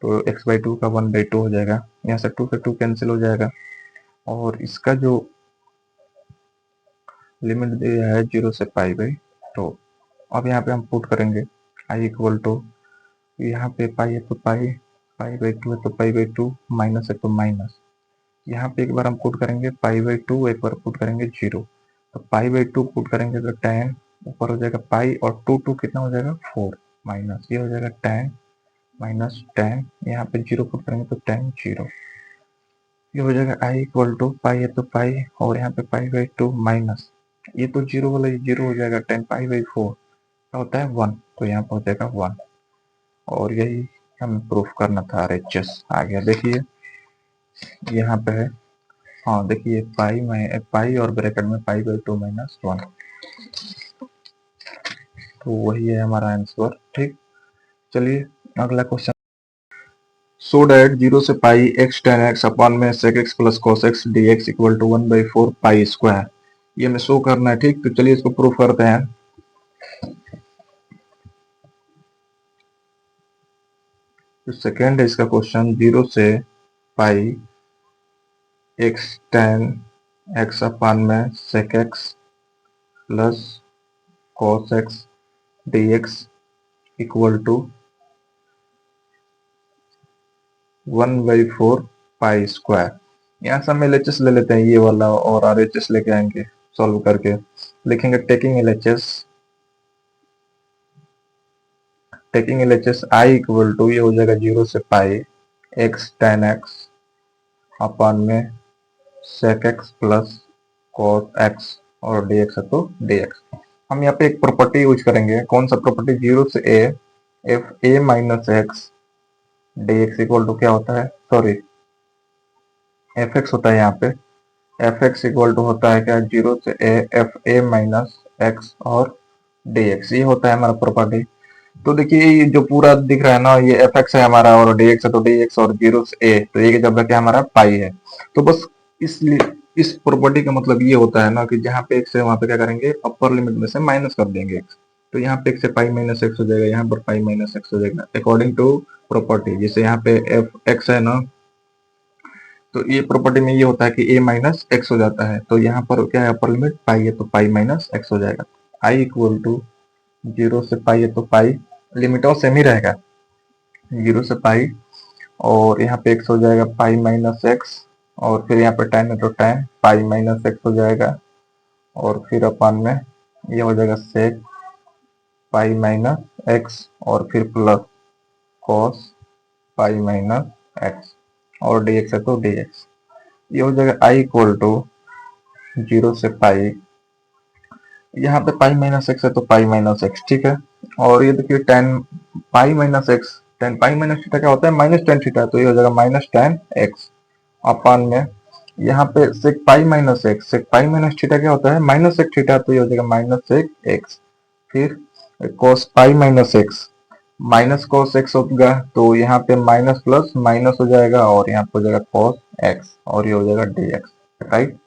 तो एक्स बाई टू का वन बाई टू हो जाएगा, यहाँ से टू कैंसिल हो जाएगा, और इसका जो लिमिट दिया है जीरो से पाई बाई टू, अब यहाँ पे हम पुट करेंगे आई इक्वल टू, यहाँ पे पाई है तो पाई पाई बाई टू है तो पाई बाई टू, माइनस है तो माइनस, यहाँ पे एक बार हम पुट करेंगे पाई बाई 2, एक बार पुट करेंगे 0। तो पाई बाई 2 पुट करेंगे तो tan ऊपर हो जाएगा पाई और 2 कितना हो जाएगा 4 माइनस ये हो जाएगा tan माइनस tan, यहाँ पे 0 पुट करेंगे तो tan 0। ये हो जाएगा आई इक्वल टू पाई है तो पाई और यहाँ पे पाई बाई 2 माइनस ये तो 0 वाला 0 हो जाएगा tan पाई बाई 4 क्या होता है 1, तो यहाँ पे हो जाएगा 1। और यही हमें प्रूफ करना था RHS। आ गया देखिए यहाँ पे है, हाँ देखिए पाई और ब्रैकेट में पाई बाई 2 माइनस 1, तो वही है हमारा आंसर। ठीक, चलिए अगला क्वेश्चन। सो डैट 0 से pi x tan x upon में sec x plus cos x d x equal to 1/4 pi square, ये हमें शो करना है। ठीक, तो चलिए इसको प्रूफ करते हैं। तो सेकेंड है इसका क्वेश्चन, 0 से pi x tan x upon में sec x plus cos x d x equal to 1/4 pi square. यहाँ से हम LHS ले लेते हैं ये वाला और RHS लेके आएंगे सॉल्व करके। लिखेंगे taking LHS I equal to ये हो जाएगा 0 से pi x tan x upon में sec x plus cos x और dx है तो dx। हम यहाँ पे एक प्रॉपर्टी यूज करेंगे, कौन सा प्रॉपर्टी, 0 से a f a minus x dx equal to क्या होता है, सॉरी एफ एक्स होता है यहाँ पे, एफ एक्स इक्वल टू होता है क्या 0 से a f a minus x और dx, ये होता है हमारा प्रॉपर्टी। तो देखिए ये जो पूरा दिख रहा है ना ये एफ एक्स है हमारा और dx है तो dx और 0 से a तो ये जब क्या हमारा पाई है। तो बस इसलिए इस प्रॉपर्टी का मतलब ये होता है ना कि जहाँ पे x है वहां पे क्या करेंगे अपर लिमिट में से माइनस कर देंगे x, तो यहाँ पे x से पाई माइनस एक्स हो जाएगा, यहाँ पर पाई माइनस एक्स हो जाएगा अकॉर्डिंग टू प्रॉपर्टी। जैसे यहाँ पे एफ एक्स है ना तो ये प्रॉपर्टी में ये होता है कि a माइनस एक्स हो जाता है, तो यहाँ पर क्या है अपर लिमिट पाई है तो पाई माइनस एक्स हो जाएगा। आई इक्वल टू 0 से पाई है तो पाई, लिमिट और सेम ही रहेगा 0 से पाई और यहाँ पे x हो जाएगा पाई माइनस एक्स और फिर यहाँ पे tan है तो tan पाई माइनस एक्स हो जाएगा और फिर अपन में ये हो जाएगा सेक पाई माइनस एक्स और फिर plus cos pi minus x और dx है तो dx। ये हो जाएगा आई इक्वल टू 0 से पाई, यहाँ पे पाई माइनस एक्स है तो पाई माइनस एक्स, ठीक है। और ये देखिए टेन पाई minus x, ten pi minus theta क्या होता है माइनस टेन थीटा, तो ये हो जाएगा माइनस टेन एक्स अपान में यहाँ पे सेक पाई माइनस एक्स, सेक पाई माइनस थीटा क्या होता है माइनस एक थीटा, तो ये हो जाएगा माइनस सेक एक्स, फिर cos pi minus x minus cos x होगा तो यहाँ पे माइनस प्लस माइनस हो जाएगा और यहाँ पे हो जाएगा कॉस एक्स और ये हो जाएगा डी एक्स, राइट।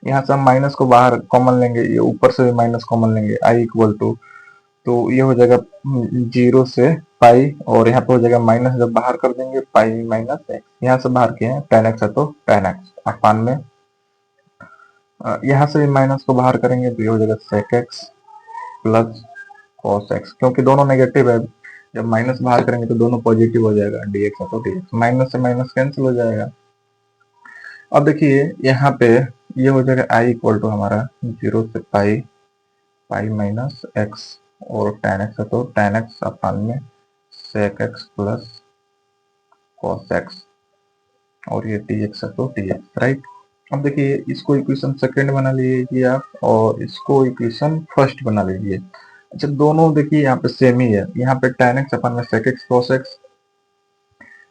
यहाँ से हम माइनस को बाहर कॉमन लेंगे, ये ऊपर से भी माइनस कॉमन लेंगे आई इक्वल टू, तो ये हो जाएगा 0 से पाई और यहाँ पे हो जाएगा माइनस, जब बाहर कर देंगे पाई माइनस एक्स, यहाँ से बाहर किए हैं टेन एक्स है तो टेन एक्स अपान में यहाँ से भी माइनस को बाहर करेंगे तो ये हो जाएगा sec x plus cos x, क्योंकि दोनों नेगेटिव है जब माइनस बाहर करेंगे तो दोनों पॉजिटिव हो जाएगा, dx है तो dx, माइनस से माइनस कैंसिल हो जाएगा। अब देखिए यहाँ पे ये हो जाएगा आई इक्वल टू हमारा 0 से पाई पाई माइनस एक्स और टेन एक्स है तो टेन एक्स अपान में sec x plus cos x और ये dx है तो dx, राइट। अब देखिए इसको इक्वेशन सेकंड बना लीजिए आप और इसको इक्वेशन फर्स्ट बना लीजिए। अच्छा दोनों देखिए यहाँ पे सेम ही है, यहाँ पे टेन एक्स अपान में सेक एक्स कॉस एक्स,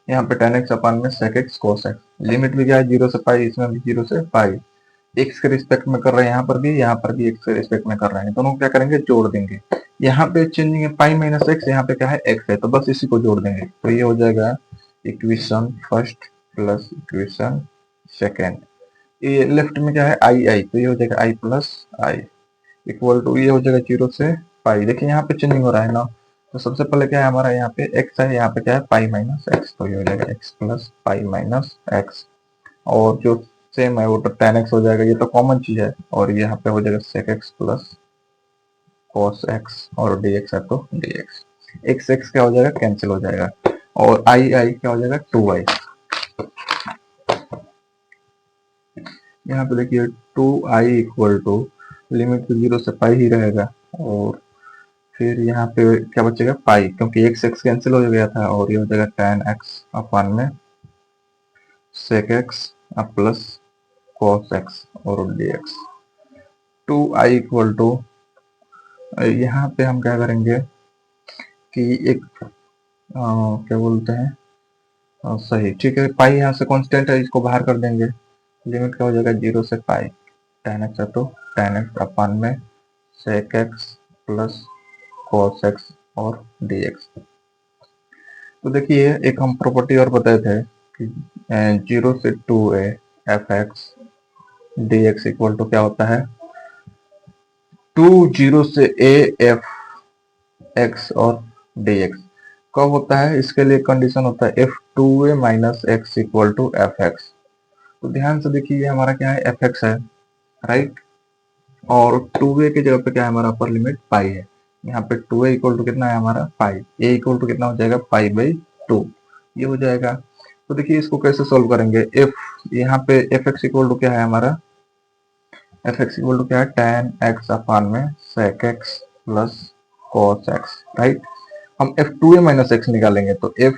यहाँ पे टेन एक्स अपान में sec x cos x, limit भी क्या है 0 से पाई, इसमें भी 0 से पाई, एक्स के रिस्पेक्ट में कर रहे हैं यहाँ पर भी एक्स के रिस्पेक्ट में कर रहे हैं, दोनों क्या करेंगे जोड़ देंगे। यहाँ पे चेंजिंग है पाई माइनस एक्स, यहाँ पे क्या है एक्स है तो बस इसी को जोड़ देंगे, तो ये हो जाएगा equation first plus equation second. ये लेफ्ट में क्या है आई आई, तो ये हो जाएगा आई प्लस आई इक्वल टू ये हो जाएगा 0 से पाई। देखिए यहाँ पे चेंजिंग हो रहा है ना, तो सबसे पहले क्या है हमारा यहाँ पे एक्स है, यहाँ पे क्या है पाई माइनस एक्स, तो ये हो जाएगा x plus pi minus x और जो सेम है वो तो टेन एक्स हो जाएगा, ये तो कॉमन चीज है और यहाँ पे हो जाएगा sec x plus cos x और dx है तो dx, एक्स एक्स क्या हो जाएगा कैंसिल हो जाएगा और आई आई क्या हो जाएगा 2i। यहाँ पे देखिए 2i इक्वल टू लिमिट तो 0 से पाई ही रहेगा, और फिर यहाँ पे क्या बचेगा पाई, क्योंकि x कैंसिल हो गया था, और ये हो जाएगा tan x अपान में sec x plus cos x और dx। 2i इक्वल टू, यहाँ पे हम क्या करेंगे कि एक क्या बोलते हैं, सही ठीक है, पाई यहाँ से कांस्टेंट है, इसको बाहर कर देंगे, लिमिट क्या हो जाएगा 0 से पाई, tan x है तो tan x अपान में sec x plus cos x और dx। तो देखिए एक हम प्रॉपर्टी और बताए थे कि 0 से 2a f x d x equal to क्या होता है 2 0 से a एफ एक्स और डी एक्स। कब होता है, इसके लिए कंडीशन होता है f two a minus x equal to f x. तो ध्यान से देखिए ये हमारा क्या है एफ एक्स है, राइट, और 2a की जगह पे क्या है हमारा अपर लिमिट पाई है। यहाँ पे 2a इक्वल टू कितना है हमारा पाई, a इक्वल टू कितना हो जाएगा पाई बाई 2, ये हो जाएगा। तो देखिए इसको कैसे सोल्व करेंगे, एफ यहाँ पे एफ एक्स इक्वल टू क्या है हमारा, एफ एक्स इक्वल टू क्या है tan x अपान में sec x plus cos x, right. हम F two a minus x निकालेंगे तो एफ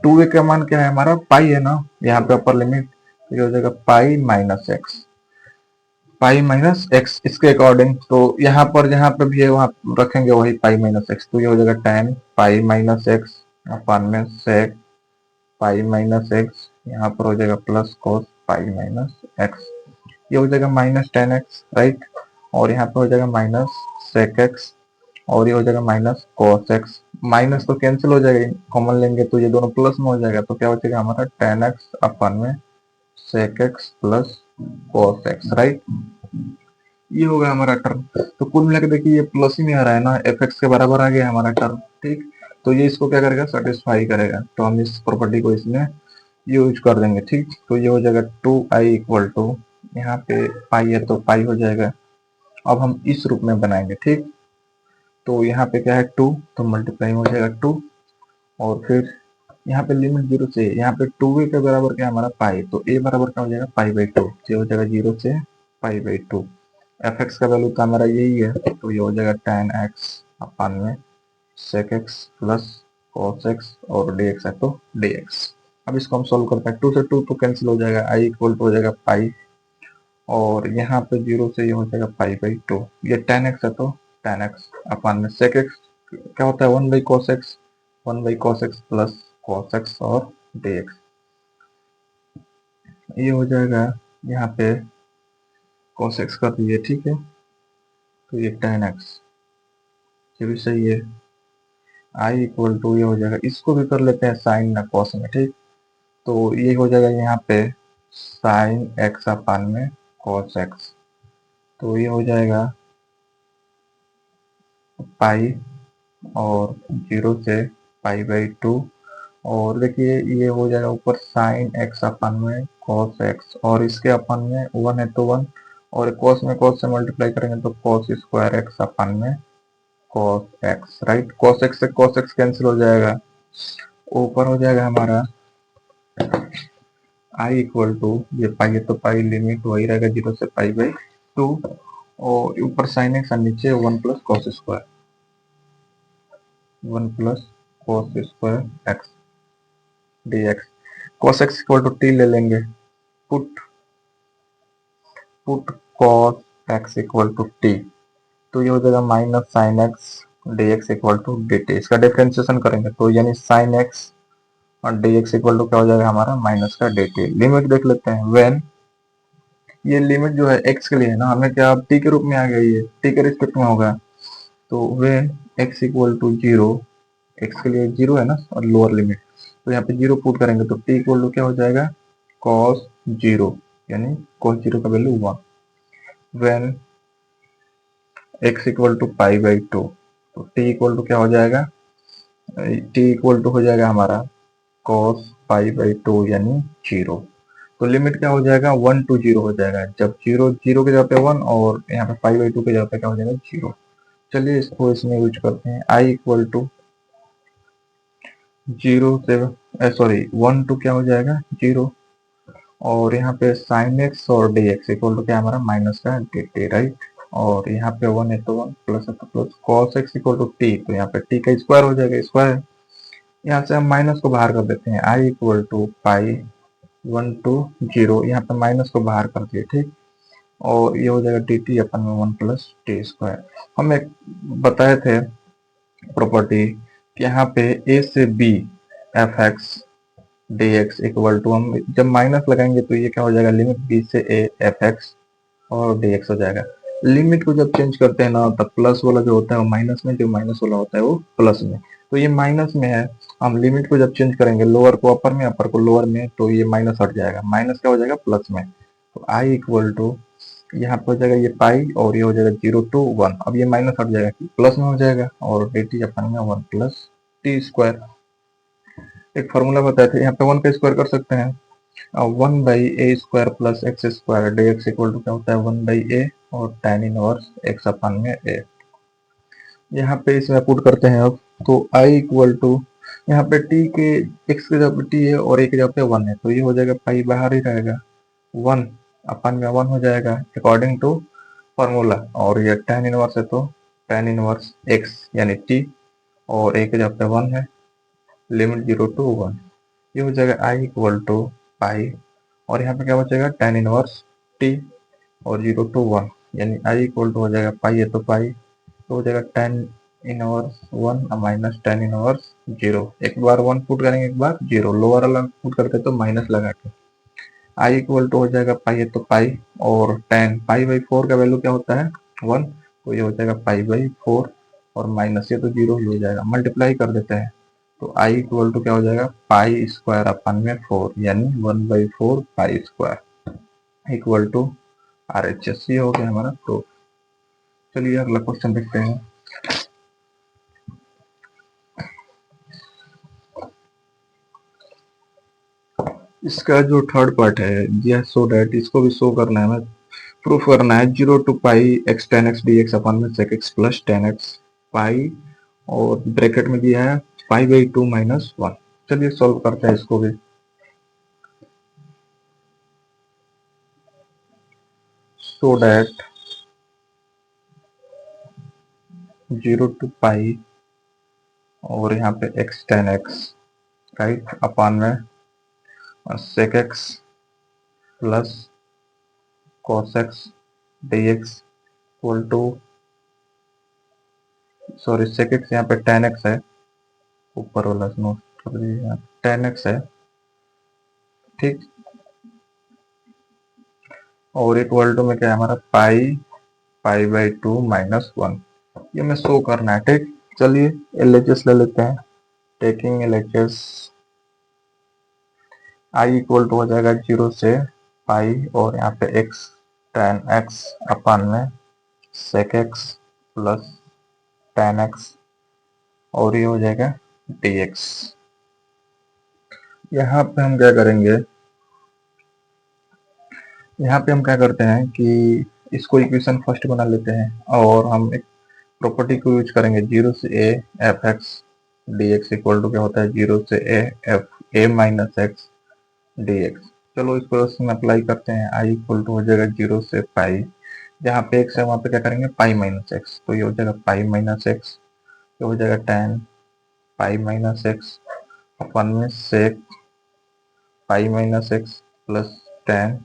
टू ए का मान क्या है हमारा पाई है ना, यहाँ पे अपर लिमिट, तो ये हो जाएगा पाई माइनस एक्स, पाई माइनस एक्स इसके अकॉर्डिंग, तो यहाँ पर जहाँ पे भी है वहां रखेंगे वही पाई माइनस एक्स, तो ये हो जाएगा tan पाई माइनस एक्स अपान में sec पाई माइनस एक्स, यहाँ पर हो जाएगा प्लस cos पाई माइनस एक्स, ये हो जाएगा माइनस tan एक्स, राइट, और यहाँ पे हो जाएगा माइनस sec एक्स, और ये हो जाएगा माइनस cos एक्स, माइनस तो कैंसिल हो जाएगा, कॉमन लेंगे तो ये दोनों प्लस में हो जाएगा, तो क्या बचेगा हमारा tan एक्स अपान में sec x plus cos x, right, ये होगा हमारा टर्म। तो कुल मिला के देखिए ये प्लस ही में आ रहा है ना, एफ एक्स के बराबर आ गया हमारा टर्म, ठीक। तो ये इसको क्या करेगा सेटिस्फाई करेगा, तो हम इस प्रॉपर्टी को इसमें यूज कर देंगे, ठीक। तो ये हो जाएगा 2i इक्वल टू, यहाँ पे पाई है तो पाई हो जाएगा, अब हम इस रूप में बनाएंगे, ठीक। तो यहाँ पे क्या है 2, तो मल्टीप्लाई हो जाएगा 2, और फिर यहाँ पे लिमिट 0 से, यहाँ पे 2a के बराबर क्या है हमारा पाई, तो a बराबर क्या हो जाएगा पाई बाई 2, ये हो जाएगा 0 से पाई बाई 2, एफ एक्स का वैल्यू तो हमारा यही है, तो ये हो जाएगा tan x अपान में sec x plus cos x और dx है तो dx। अब इसको हम सोल्व करते हैं, 2 से 2 तो कैंसिल हो जाएगा, i इक्वल टू हो जाएगा पाई, और यहाँ पे 0 से ये हो जाएगा पाई बाई 2, ये tan x है तो tan x अपान में sec x क्या होता है 1 by cos x, 1 by cos x plus cos x और dx, ये हो जाएगा यहाँ पे cos x कर दीजिए, ठीक है, तो ये tan x, ये भी सही है, आई इक्वल टू ये हो जाएगा, इसको भी कर लेते हैं साइन ना कॉस में, ठीक। तो ये हो जाएगा यहाँ पे साइन एक्स अपान में कॉस एक्स, तो ये हो जाएगा पाई और 0 से पाई बाई 2, और देखिए ये हो जाएगा ऊपर साइन एक्स अपान में कॉस एक्स, और इसके अपान में 1 है तो 1, और कॉस में कॉस से मल्टीप्लाई करेंगे तो कॉस स्क्वायर एक्स अपान में cos x, right, cos x से कॉस एक्स कैंसिल हो जाएगा, ऊपर हो जाएगा हमारा आई इक्वल टू, ये पाई है तो पाई लिमिट वही रहेगा 0 से पाई बाई 2, और ऊपर साइन एक्स और नीचे 1 plus cos square, 1 plus cos square x d x, cos x equal to t ले लेंगे, put put cos x equal to t, तो ये हो जाएगा minus sine x d x equal to d t, इसका differentiation करेंगे तो यानी साइन एक्स और डी एक्स इक्वल टू क्या हो जाएगा हमारा माइनस का डी टी। लिमिट देख लेते हैं, वेन ये लिमिट जो है x के लिए है ना, हमें क्या अब t के रूप में आ गई है, t के रिस्पेक्ट में होगा, तो when x equal to 0, x के लिए 0 है ना और लोअर लिमिट, तो यहाँ पे 0 पुट करेंगे तो t इक्वल टू क्या हो जाएगा cos 0, यानी cos 0 का value 1, when x equal to pi by 2, तो t इक्वल टू क्या हो जाएगा, t इक्वल टू हो जाएगा हमारा cos पाई बाई 2 यानी 0, तो लिमिट क्या हो जाएगा 1 टू 0 हो जाएगा, जब 0 0 की जगह पे 1 और यहाँ पे पाई बाई 2 की जगह पे क्या हो जाएगा 0। चलिए इसको इसमें यूज करते हैं, i इक्वल टू 0 से सॉरी 1 टू क्या हो जाएगा 0, और यहाँ पे साइन एक्स और डी एक्स इक्वल टू क्या हमारा माइनस का डी टी, राइट। और यहाँ पे वन है तो वन, प्लस है तो plus, cos x equal to t, तो यहाँ पे टी का स्क्वायर हो जाएगा, स्क्वायर। यहाँ से हम माइनस को बाहर कर देते हैं, I equal to pi 1 to 0, यहाँ पे माइनस को बाहर कर दिए, ठीक। और ये हो जाएगा डी टी अपन में 1 + t²। हम एक बताए थे प्रॉपर्टी कि यहाँ पे ए से b f x d x equal to, हम जब माइनस लगाएंगे तो ये क्या हो जाएगा, लिमिट बी से ए एफ एक्स और डी एक्स हो जाएगा। लिमिट को जब चेंज करते हैं ना, तब प्लस वाला जो होता है वो माइनस में, जो माइनस वाला होता है वो प्लस में। तो ये माइनस में है, हम लिमिट को जब चेंज करेंगे लोअर को अपर में, अपर को लोअर में, तो ये माइनस हट जाएगा, माइनस क्या हो जाएगा, प्लस में। तो आई इक्वल टू यहाँ पे हो जाएगा ये पाई और ये हो जाएगा 0 to 1। अब ये माइनस हट जाएगा, प्लस में हो जाएगा, और डी टी अपन में 1 + t²। एक फॉर्मूला बताया था, यहाँ पे 1 का स्क्वायर कर सकते हैं, 1/a² + x² D x equal to क्या होता है 1/a और tan इनवर्स x अपन में a। यहाँ पे इसमें पुट करते हैं अब, तो i इक्वल टू यहाँ पे t के x के जगह पे t है और a के जगह पे 1 है, तो ये हो जाएगा पाई बाहर ही रहेगा, 1 अपन में 1 हो जाएगा अकॉर्डिंग टू फॉर्मूला। और ये tan इनवर्स है तो tan इनवर्स x यानी t, और a के जगह पे 1 है, लिमिट 0 to 1। ये हो जाएगा i इक्वल टू पाई, और यहाँ पे क्या बचेगा tan इनवर्स t और 0 to 1, यानी i इक्वल टू हो जाएगा पाई है तो पाई, तो हो जाएगा tan inverse 1 minus tan inverse 0। एक बार 1 पुट करेंगे, एक बार 0, लोअर वाला पुट करते तो माइनस लगा के। i इक्वल टू हो जाएगा पाई है तो पाई, और tan पाई/4 का वैल्यू क्या होता है 1, तो ये हो जाएगा पाई/4, और माइनस ये तो 0 ही हो जाएगा, मल्टीप्लाई कर देते हैं। तो i इक्वल टू क्या हो जाएगा पाई² अपन में 4, यानी 1/4 पाई² इक्वल टू RHS। ये हो गया हमारा प्रूफ। चलिए अगला क्वेश्चन देखते हैं। इसका जो थर्ड पार्ट है, यह सो डैट, इसको भी शो करना है, हमें प्रूफ करना है 0 to π x tan x dx अपन में sec x + tan x पाई, और ब्रैकेट में दिया है पाई/2 - 1। चलिए सॉल्व करते हैं इसको भी। सो डैट 0 to π और यहाँ पे x tan x, right, upon में sec x + cos x dx equal to, sorry sec x यहाँ पे tan x है, ऊपर वाला नोट tan x है, ठीक। और इक्वल टू में क्या है हमारा पाई/2 - 1। ये हमें शो करना है, ठीक। चलिए LHS ले लेते हैं, taking LHS, i equal to हो जाएगा 0 से पाई, और यहाँ पे x tan x अपन में sec x + tan x, और ये हो जाएगा dx। यहाँ पे हम क्या करेंगे, यहाँ पे हम क्या करते हैं कि इसको इक्वेशन फर्स्ट बना लेते हैं, और हम एक प्रॉपर्टी को यूज करेंगे 0 से a f x d x equal to क्या होता है 0 से a minus x d x. चलो इसको इसमें अप्लाई करते हैं, i इक्वल टू हो जाएगा 0 से पाई, जहाँ पे x है वहाँ पे क्या करेंगे पाई-x, तो ये हो जाएगा पाई-x, ये हो जाएगा tan पाई-x अपन में sec पाई-x प्लस tan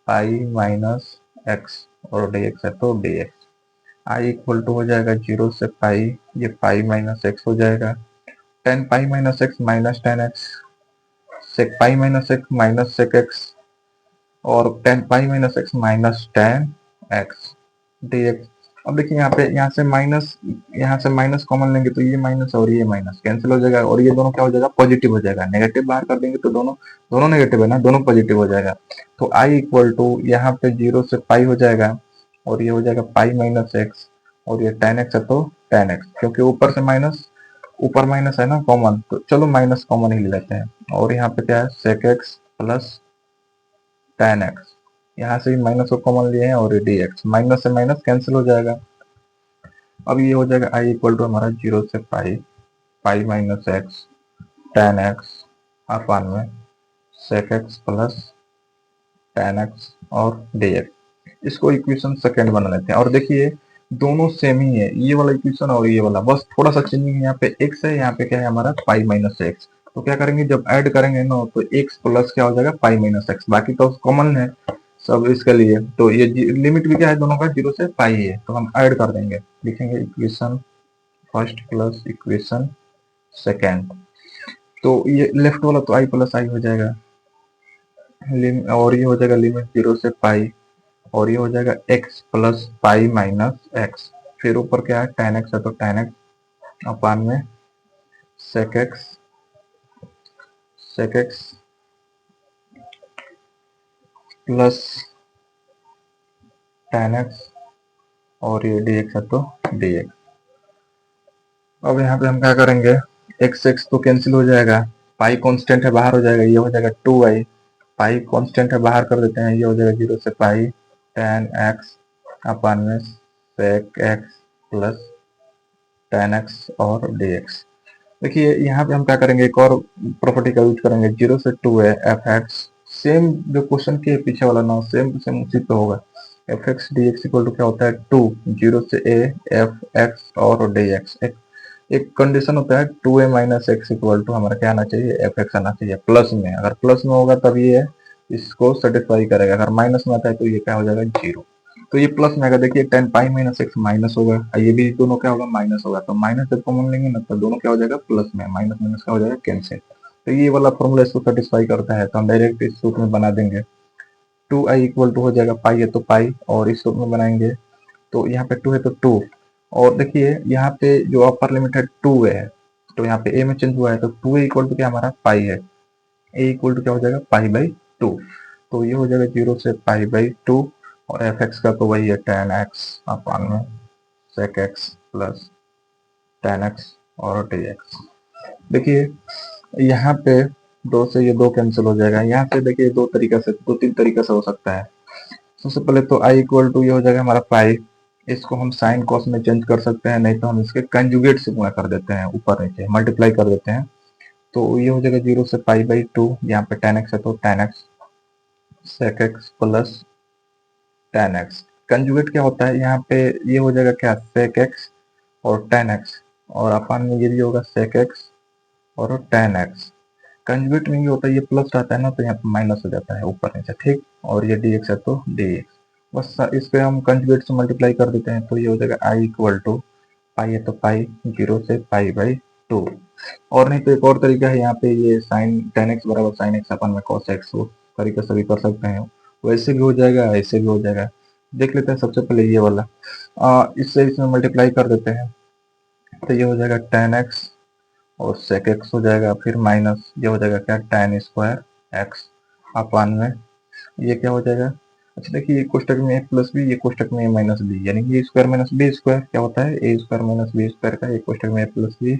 पाई-x और dx है तो dx। i इक्वल टू हो जाएगा 0 से पाई, ये पाई-x हो जाएगा, tan pi x minus tan x, sec pi x minus sec x, और tan pi x minus tan x dx। अब देखिए यहाँ से माइनस कॉमन लेंगे तो ये माइनस और ये माइनस कैंसिल हो जाएगा, और ये दोनों क्या हो जाएगा पॉजिटिव हो जाएगा, नेगेटिव बाहर कर देंगे तो दोनों दोनों नेगेटिव है ना, दोनों पॉजिटिव हो जाएगा। तो i इक्वल टू यहाँ पे 0 से पाई हो जाएगा, और ये हो जाएगा पाई-x, और ये tan x है तो tan x, क्योंकि ऊपर माइनस है ना कॉमन, तो चलो माइनस कॉमन ही ले लेते हैं, और यहाँ पे क्या है sec x plus tan x, यहाँ से भी माइनस को कॉमन लिए हैं, और ये dx, माइनस से माइनस कैंसिल हो जाएगा। अब ये हो जाएगा i इक्वल टू हमारा 0 से पाई, पाई-x tan x अपन में sec x plus tan x और dx। इसको इक्वेशन सेकंड बना लेते हैं और देखिए दोनों सेम ही है, ये वाला इक्वेशन और ये वाला, बस थोड़ा सा चेंजिंग है। यहाँ पे x है, यहाँ पे क्या है हमारा पाई माइनस एक्स। तो क्या करेंगे जब ऐड करेंगे ना तो x प्लस क्या हो जाएगा पाई माइनस एक्स, बाकी तो कॉमन है सब इसके लिए। तो ये लिमिट भी क्या है दोनों का, जीरो से पाई है, तो हम ऐड कर देंगे, लिखेंगे equation first plus equation second. तो ये लेफ्ट वाला तो आई प्लस आई हो जाएगा, और ये हो जाएगा लिमिट जीरो से पाई, और ये हो जाएगा x plus pi minus x. फिर ऊपर क्या है tan x है तो tan x अपान में sec x plus tan x और ये dx है तो dx। अब यहाँ पे हम क्या करेंगे, x तो कैंसिल हो जाएगा, पाई कांस्टेंट है बाहर हो जाएगा, ये हो जाएगा 2i, पाई कांस्टेंट है बाहर कर देते हैं, ये हो जाएगा जीरो से पाई tan x अपान में sec x plus tan x और dx। देखिए यहाँ पे हम क्या करेंगे, एक और प्रॉपर्टी का यूज करेंगे, जीरो से टू है एफ एक्स, सेम जो क्वेश्चन के पीछे वाला ना सेम टू सेम उसी पे होगा। F x d x equal to क्या होता है टू, जीरो से ए एफ एक्स और डी एक्स। एक कंडीशन होता है two a minus x equal to हमारा क्या आना चाहिए एफ एक्स आना चाहिए प्लस में, अगर प्लस में होगा तब ये इसको सेटिस्फाई करेगा, अगर माइनस में आता है तो ये क्या हो जाएगा जीरो। तो ये प्लस में आएगा, देखिए टेन पाई माइनस एक्स माइनस होगा, ये भी दोनों क्या होगा माइनस होगा, तो माइनस जब कॉमन लेंगे ना तो दोनों क्या हो जाएगा प्लस में, माइनस माइनस क्या हो जाएगा कैंसिल। तो ये वाला फॉर्मूला इसको सेटिस्फाई करता है, तो हम डायरेक्ट इस सूत्र में बना देंगे, टू आई इक्वल टू हो जाएगा पाई है तो पाई, और इस सूत्र में बनाएंगे तो यहाँ पे टू है तो टू, और देखिए यहाँ पे जो अपर लिमिट है टू है, तो यहाँ पे ए में चेंज हुआ है तो टू ए इक्वल टू क्या हमारा पाई है, ए इक्वल टू क्या हो जाएगा पाई बाई टू। तो ये हो जाएगा जीरो से पाई बाई टू, और एफ एक्स का तो वही है टेन एक्स अपान में sec x plus tan x और डी एक्स। देखिए यहाँ पे दो से ये दो कैंसिल हो जाएगा, यहाँ से देखिए दो तरीका से, दो तीन तरीका से हो सकता है। सबसे पहले तो आई इक्वल टू ये हो जाएगा हमारा पाई, इसको हम साइन कॉस में चेंज कर सकते हैं, नहीं तो हम इसके कंजुगेट से गुणा कर देते हैं, ऊपर नीचे मल्टीप्लाई कर देते हैं। तो ये हो जाएगा जीरो से पाई बाई टू, यहाँ पे टेन एक्स है तो tan x sec x plus tan x. Conjugate क्या होता है यहाँ पे, ये हो जाएगा क्या सेक एक्स और टेन एक्स, और अपान में ये भी होगा सेक एक्स और टेन एक्स। कंजुगेट में ये होता है ये प्लस रहता है ना तो यहाँ पे माइनस हो जाता है ऊपर नीचे, ठीक, और ये डी एक्स है तो डी एक्स। बस इस पे हम कंजुगेट से मल्टीप्लाई कर देते हैं, तो ये हो जाएगा आई इक्वल टू पाई है तो पाई जीरो से पाई बाई टू। और नहीं तो एक और तरीका है, यहाँ पे ये साइन टेन एक्स बराबर साइन एक्स अपन में कॉस एक्स, उस तरीके से भी कर सकते हैं, वैसे भी हो जाएगा ऐसे भी हो जाएगा। देख लेते हैं सबसे पहले ये वाला, इससे इसमें मल्टीप्लाई कर देते हैं, तो ये हो जाएगा टेन एक्स और सेक एक्स हो जाएगा, फिर माइनस ये हो जाएगा क्या टेन स्क्वायर एक्स अपान में ये क्या हो जाएगा, अच्छा देखिए ये कोष्टक में ए प्लस बी, ये कोष्टक में ए माइनस बी, यानी कि ए स्क्वायर माइनस बी स्क्वायर क्या होता है ए स्क्वायर माइनस बी स्क्वायर का, ये कोष्टक में ए प्लस बी,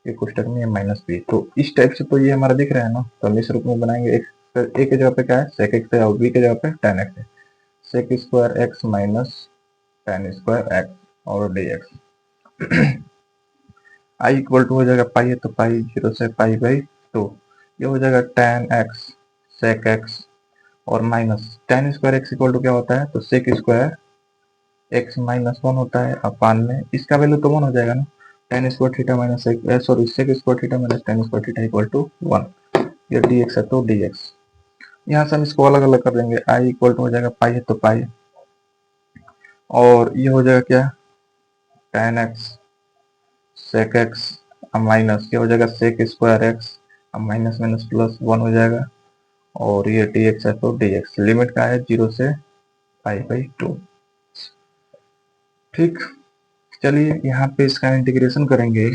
ये कोष्टक में ए माइनस बी। तो इस टाइप से तो ये हमारा दिख रहा है ना, तो हम इस रूप में बनाएंगे, ए के जगह पे क्या है सेक एक्स है और बी के जगह पे टेन एक्स है, sec square x minus tan square x और d x. I equal to हो जाएगा पाई है तो पाई जीरो से पाई बाई टू, ये हो जाएगा टेन एक्स सेक एक्स और minus tan square x equal to क्या होता है तो sec square x minus one होता है अपान में इसका वैल्यू तो वन हो जाएगा ना, tan square theta minus sorry sec square theta minus tan square theta equal to one, ये डी एक्स है तो डी एक्स। यहाँ से हम इसको अलग अलग कर देंगे, आई इक्वल टू हो जाएगा पाई है तो पाई, और ये हो जाएगा क्या tan x sec x minus ये हो जाएगा sec square x minus minus plus one हो जाएगा, और ये डी एक्स है तो डी एक्स, लिमिट का है जीरो से पाई बाई टू। ठीक, चलिए यहाँ पे इसका इंटीग्रेशन करेंगे,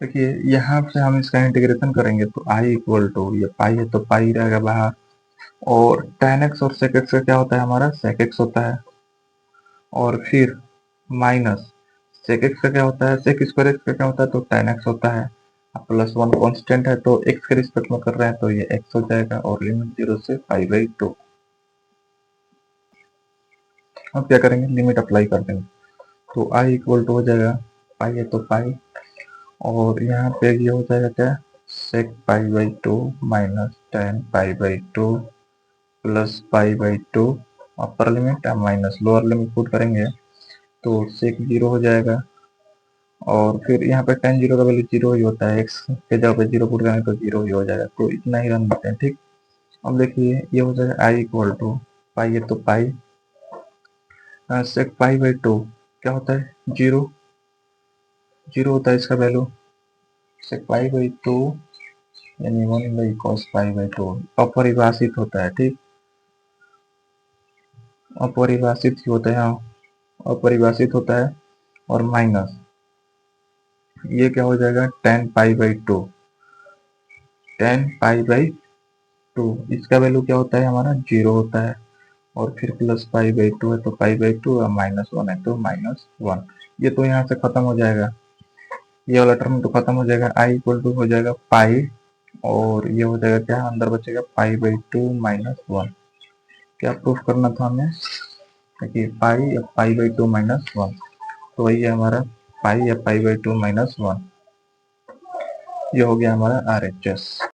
देखिए यहाँ से हम इसका इंटीग्रेशन करेंगे तो आई इक्वल टू ये पाई है तो पाई रहेगा बाहर, और टेन एक्स और सेक एक्स का क्या होता है हमारा सेक एक्स होता है, और फिर माइनस सेक एक्स का क्या होता है सेक स्क्वायर एक्स का क्या होता है तो टेन एक्स होता है, प्लस वन कांस्टेंट है तो एक्स के रिस्पेक्ट में कर रहे हैं तो ये एक्स हो जाएगा, और लिमिट जीरो से पाई बाई टू। अब क्या करेंगे लिमिट अप्लाई कर देंगे, तो आई इक्वल टू हो जाएगा पाई है तो पाई, और यहाँ पे ये हो जाएगा क्या, sec pi by two minus tan pi by two plus pi by two, upper limit minus lower limit put करेंगे तो सेक जीरो हो जाएगा। और फिर यहाँ पे टेन जीरो का वैल्यू जीरो ही होता है, एक्स के जगह पे जीरो पुट करेंगे तो जीरो ही हो जाएगा, तो इतना ही रन देते हैं। ठीक, अब देखिए ये हो जाएगा आई इक्वल टू पाई है तो पाई सेक पाई बाई टू क्या होता है, जीरो, जीरो होता है इसका value, sec pi by two यानी one by cos pi by two अपरिभाषित होता है। ठीक, अपरिभाषित ही होता है, हाँ अपरिभाषित होता है। और माइनस ये क्या हो जाएगा, ten pi by to, ten pi by to इसका वैल्यू क्या होता है हमारा, जीरो होता है। और फिर प्लस पाई बाई टू है तो पाई बाई टू और माइनस वन है तो माइनस वन। ये तो यहाँ से खत्म हो जाएगा, ये वाला टर्म तो खत्म हो जाएगा, आई इक्वल टू हो जाएगा पाई और ये हो जाएगा क्या, अंदर बचेगा पाई बाई टू माइनस वन। क्या प्रूफ करना था हमें, देखिए पाई या पाई बाई टू माइनस वन, तो वही है हमारा पाई या पाई बाई टू माइनस वन, ये हो गया हमारा आर एच एस।